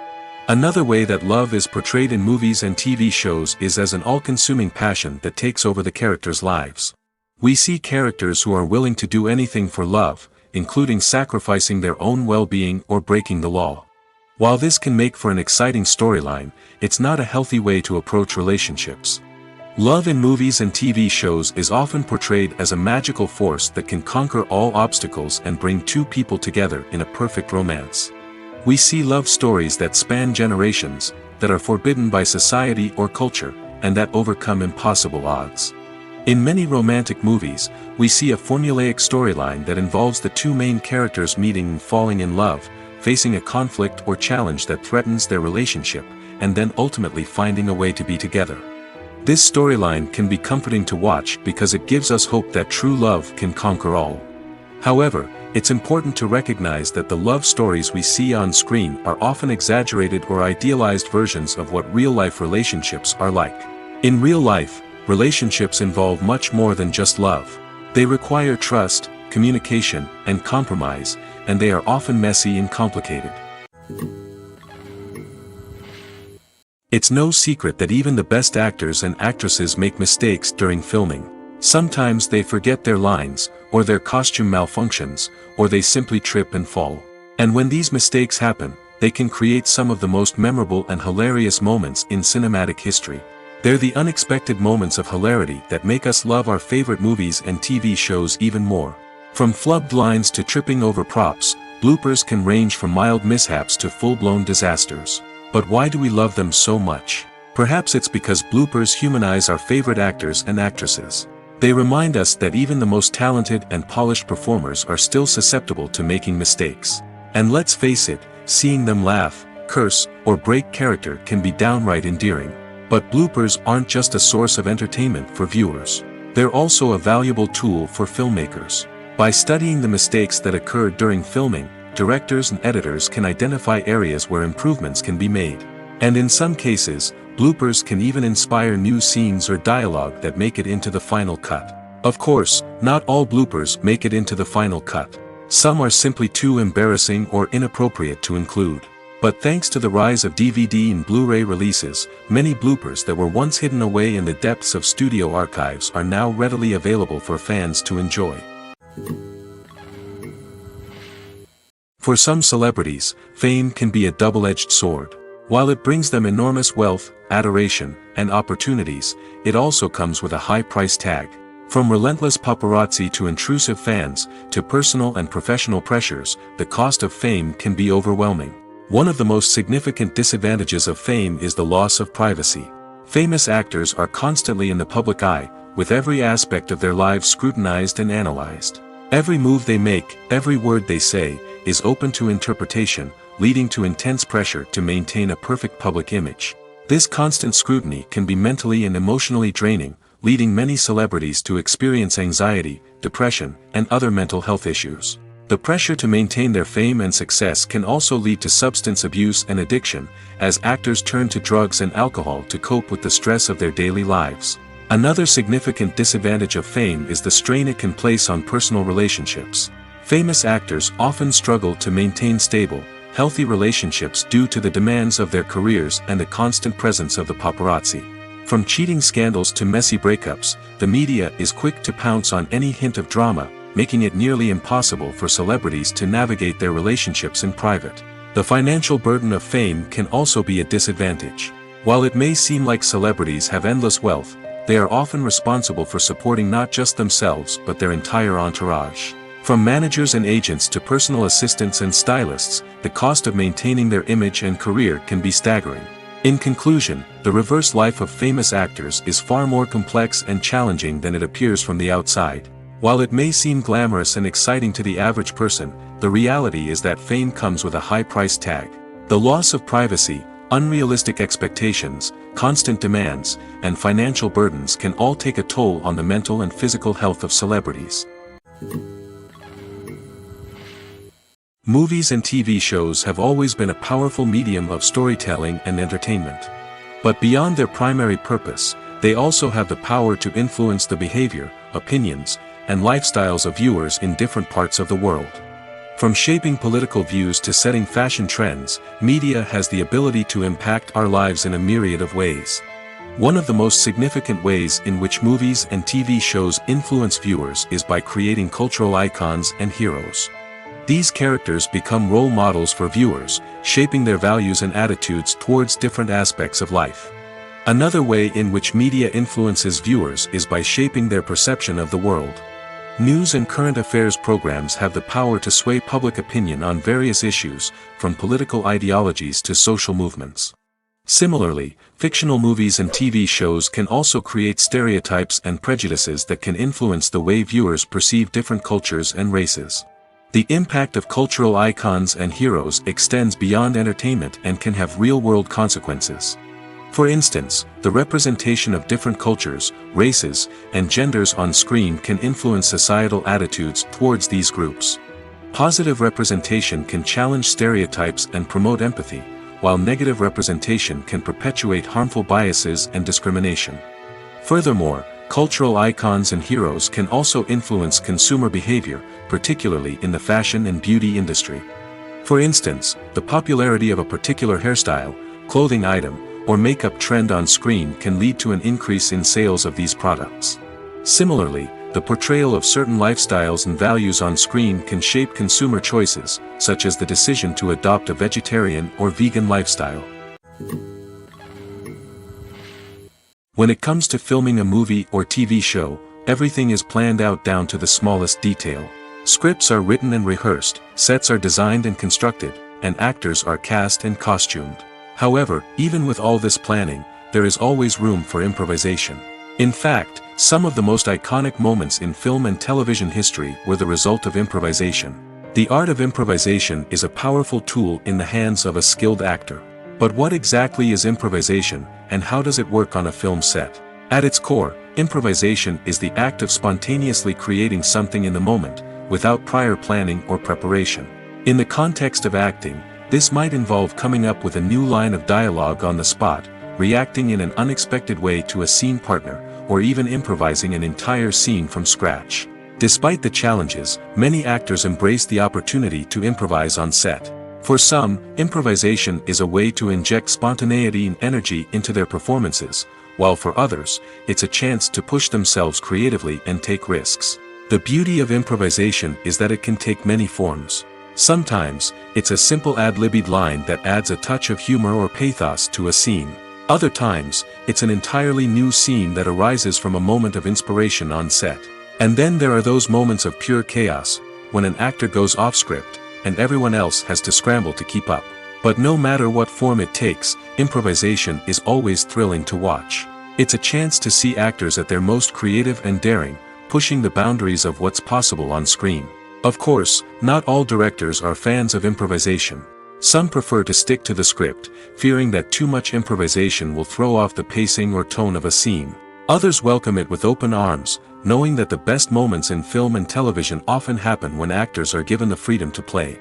Another way that love is portrayed in movies and TV shows is as an all-consuming passion that takes over the characters' lives. We see characters who are willing to do anything for love, including sacrificing their own well-being or breaking the law. While this can make for an exciting storyline, it's not a healthy way to approach relationships. Love in movies and TV shows is often portrayed as a magical force that can conquer all obstacles and bring two people together in a perfect romance. We see love stories that span generations, that are forbidden by society or culture, and that overcome impossible odds. In many romantic movies, we see a formulaic storyline that involves the two main characters meeting and falling in love, facing a conflict or challenge that threatens their relationship, and then ultimately finding a way to be together. This storyline can be comforting to watch because it gives us hope that true love can conquer all. However, it's important to recognize that the love stories we see on screen are often exaggerated or idealized versions of what real-life relationships are like. In real life, relationships involve much more than just love. They require trust, communication, and compromise, and they are often messy and complicated. It's no secret that even the best actors and actresses make mistakes during filming. Sometimes they forget their lines, or their costume malfunctions, or they simply trip and fall. And when these mistakes happen, they can create some of the most memorable and hilarious moments in cinematic history. They're the unexpected moments of hilarity that make us love our favorite movies and TV shows even more. From flubbed lines to tripping over props, bloopers can range from mild mishaps to full-blown disasters. But why do we love them so much? Perhaps it's because bloopers humanize our favorite actors and actresses. They remind us that even the most talented and polished performers are still susceptible to making mistakes. And let's face it, seeing them laugh, curse, or break character can be downright endearing. But bloopers aren't just a source of entertainment for viewers. They're also a valuable tool for filmmakers. By studying the mistakes that occurred during filming, directors and editors can identify areas where improvements can be made. And in some cases, bloopers can even inspire new scenes or dialogue that make it into the final cut. Of course, not all bloopers make it into the final cut. Some are simply too embarrassing or inappropriate to include. But thanks to the rise of DVD and Blu-ray releases, many bloopers that were once hidden away in the depths of studio archives are now readily available for fans to enjoy. For some celebrities, fame can be a double-edged sword. While it brings them enormous wealth, adoration, and opportunities, it also comes with a high price tag. From relentless paparazzi to intrusive fans, to personal and professional pressures, the cost of fame can be overwhelming. One of the most significant disadvantages of fame is the loss of privacy. Famous actors are constantly in the public eye, with every aspect of their lives scrutinized and analyzed. Every move they make, every word they say, is open to interpretation, leading to intense pressure to maintain a perfect public image. This constant scrutiny can be mentally and emotionally draining, leading many celebrities to experience anxiety, depression, and other mental health issues. The pressure to maintain their fame and success can also lead to substance abuse and addiction, as actors turn to drugs and alcohol to cope with the stress of their daily lives. Another significant disadvantage of fame is the strain it can place on personal relationships. Famous actors often struggle to maintain stable, healthy relationships due to the demands of their careers and the constant presence of the paparazzi. From cheating scandals to messy breakups, the media is quick to pounce on any hint of drama, making it nearly impossible for celebrities to navigate their relationships in private. The financial burden of fame can also be a disadvantage. While it may seem like celebrities have endless wealth, they are often responsible for supporting not just themselves but their entire entourage. From managers and agents to personal assistants and stylists, the cost of maintaining their image and career can be staggering. In conclusion, the reverse life of famous actors is far more complex and challenging than it appears from the outside. While it may seem glamorous and exciting to the average person, the reality is that fame comes with a high price tag. The loss of privacy, unrealistic expectations, constant demands, and financial burdens can all take a toll on the mental and physical health of celebrities. Movies and TV shows have always been a powerful medium of storytelling and entertainment. But beyond their primary purpose, they also have the power to influence the behavior, opinions, and lifestyles of viewers in different parts of the world. From shaping political views to setting fashion trends, media has the ability to impact our lives in a myriad of ways. One of the most significant ways in which movies and TV shows influence viewers is by creating cultural icons and heroes. These characters become role models for viewers, shaping their values and attitudes towards different aspects of life. Another way in which media influences viewers is by shaping their perception of the world. News and current affairs programs have the power to sway public opinion on various issues, from political ideologies to social movements. Similarly, fictional movies and TV shows can also create stereotypes and prejudices that can influence the way viewers perceive different cultures and races. The impact of cultural icons and heroes extends beyond entertainment and can have real-world consequences. For instance, the representation of different cultures, races, and genders on screen can influence societal attitudes towards these groups. Positive representation can challenge stereotypes and promote empathy, while negative representation can perpetuate harmful biases and discrimination. Furthermore, cultural icons and heroes can also influence consumer behavior, particularly in the fashion and beauty industry. For instance, the popularity of a particular hairstyle, clothing item, or makeup trend on screen can lead to an increase in sales of these products. Similarly, the portrayal of certain lifestyles and values on screen can shape consumer choices, such as the decision to adopt a vegetarian or vegan lifestyle. When it comes to filming a movie or TV show, everything is planned out down to the smallest detail. Scripts are written and rehearsed, sets are designed and constructed, and actors are cast and costumed. However, even with all this planning, there is always room for improvisation. In fact, some of the most iconic moments in film and television history were the result of improvisation. The art of improvisation is a powerful tool in the hands of a skilled actor. But what exactly is improvisation, and how does it work on a film set? At its core, improvisation is the act of spontaneously creating something in the moment, without prior planning or preparation. In the context of acting, this might involve coming up with a new line of dialogue on the spot, reacting in an unexpected way to a scene partner, or even improvising an entire scene from scratch. Despite the challenges, many actors embrace the opportunity to improvise on set. For some, improvisation is a way to inject spontaneity and energy into their performances, while for others, it's a chance to push themselves creatively and take risks. The beauty of improvisation is that it can take many forms. Sometimes, it's a simple ad-libbed line that adds a touch of humor or pathos to a scene. Other times, it's an entirely new scene that arises from a moment of inspiration on set. And then there are those moments of pure chaos, when an actor goes off script, and everyone else has to scramble to keep up. But no matter what form it takes, improvisation is always thrilling to watch. It's a chance to see actors at their most creative and daring, pushing the boundaries of what's possible on screen. Of course, not all directors are fans of improvisation. Some prefer to stick to the script, fearing that too much improvisation will throw off the pacing or tone of a scene. Others welcome it with open arms, knowing that the best moments in film and television often happen when actors are given the freedom to play.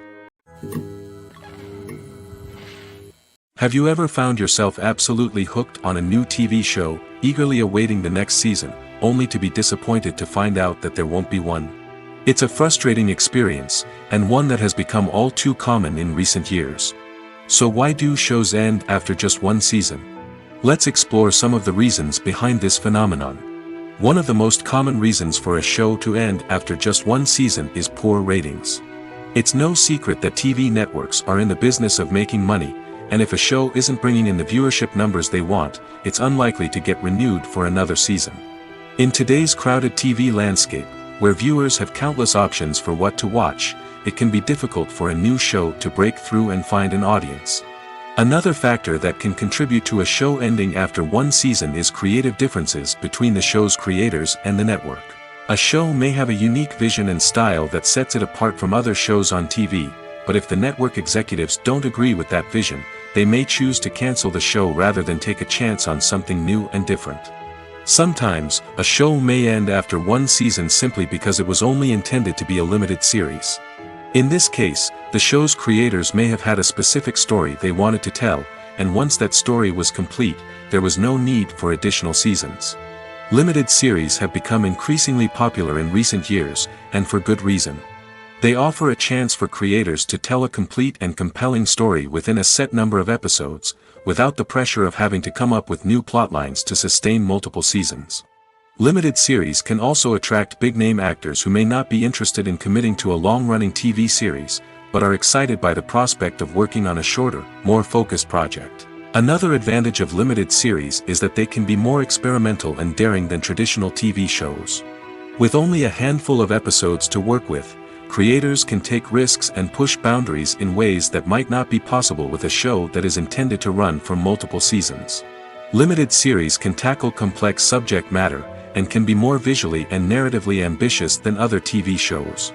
Have you ever found yourself absolutely hooked on a new TV show, eagerly awaiting the next season, only to be disappointed to find out that there won't be one? It's a frustrating experience, and one that has become all too common in recent years. So why do shows end after just one season? Let's explore some of the reasons behind this phenomenon. One of the most common reasons for a show to end after just one season is poor ratings. It's no secret that TV networks are in the business of making money, and if a show isn't bringing in the viewership numbers they want, it's unlikely to get renewed for another season. In today's crowded TV landscape, where viewers have countless options for what to watch, it can be difficult for a new show to break through and find an audience. Another factor that can contribute to a show ending after one season is creative differences between the show's creators and the network. A show may have a unique vision and style that sets it apart from other shows on TV, but if the network executives don't agree with that vision, they may choose to cancel the show rather than take a chance on something new and different. Sometimes, a show may end after one season simply because it was only intended to be a limited series. In this case, the show's creators may have had a specific story they wanted to tell, and once that story was complete, there was no need for additional seasons. Limited series have become increasingly popular in recent years, and for good reason. They offer a chance for creators to tell a complete and compelling story within a set number of episodes, without the pressure of having to come up with new plotlines to sustain multiple seasons. Limited series can also attract big-name actors who may not be interested in committing to a long-running TV series, but are excited by the prospect of working on a shorter, more focused project. Another advantage of limited series is that they can be more experimental and daring than traditional TV shows. With only a handful of episodes to work with, creators can take risks and push boundaries in ways that might not be possible with a show that is intended to run for multiple seasons. Limited series can tackle complex subject matter, and can be more visually and narratively ambitious than other TV shows.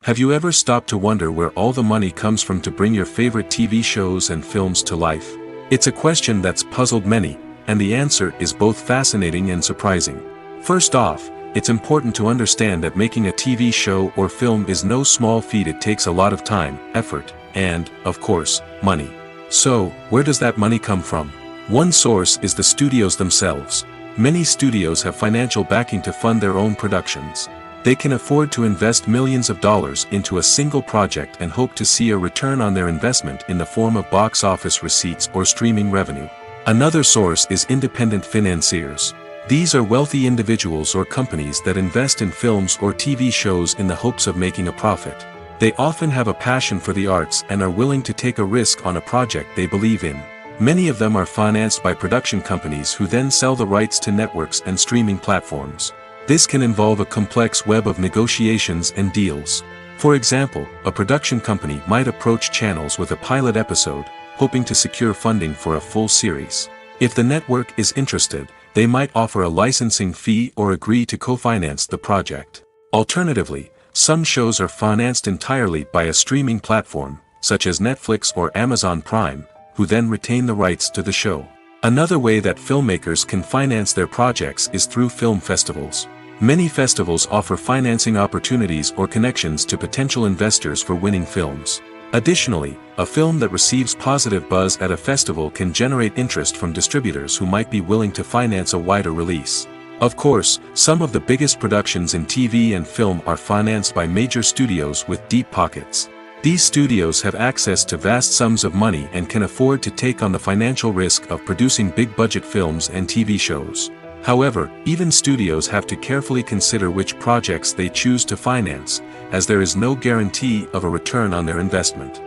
Have you ever stopped to wonder where all the money comes from to bring your favorite TV shows and films to life? It's a question that's puzzled many, and the answer is both fascinating and surprising. First off, it's important to understand that making a TV show or film is no small feat. It takes a lot of time, effort, and, of course, money. So, where does that money come from? One source is the studios themselves. Many studios have financial backing to fund their own productions. They can afford to invest millions of dollars into a single project and hope to see a return on their investment in the form of box office receipts or streaming revenue. Another source is independent financiers. These are wealthy individuals or companies that invest in films or TV shows in the hopes of making a profit. They often have a passion for the arts and are willing to take a risk on a project they believe in. Many of them are financed by production companies who then sell the rights to networks and streaming platforms. This can involve a complex web of negotiations and deals. For example, a production company might approach channels with a pilot episode, hoping to secure funding for a full series. If the network is interested, they might offer a licensing fee or agree to co-finance the project. Alternatively, some shows are financed entirely by a streaming platform, such as Netflix or Amazon Prime, who then retain the rights to the show. Another way that filmmakers can finance their projects is through film festivals. Many festivals offer financing opportunities or connections to potential investors for winning films. Additionally, a film that receives positive buzz at a festival can generate interest from distributors who might be willing to finance a wider release. Of course, some of the biggest productions in TV and film are financed by major studios with deep pockets. These studios have access to vast sums of money and can afford to take on the financial risk of producing big-budget films and TV shows. However, even studios have to carefully consider which projects they choose to finance, as there is no guarantee of a return on their investment.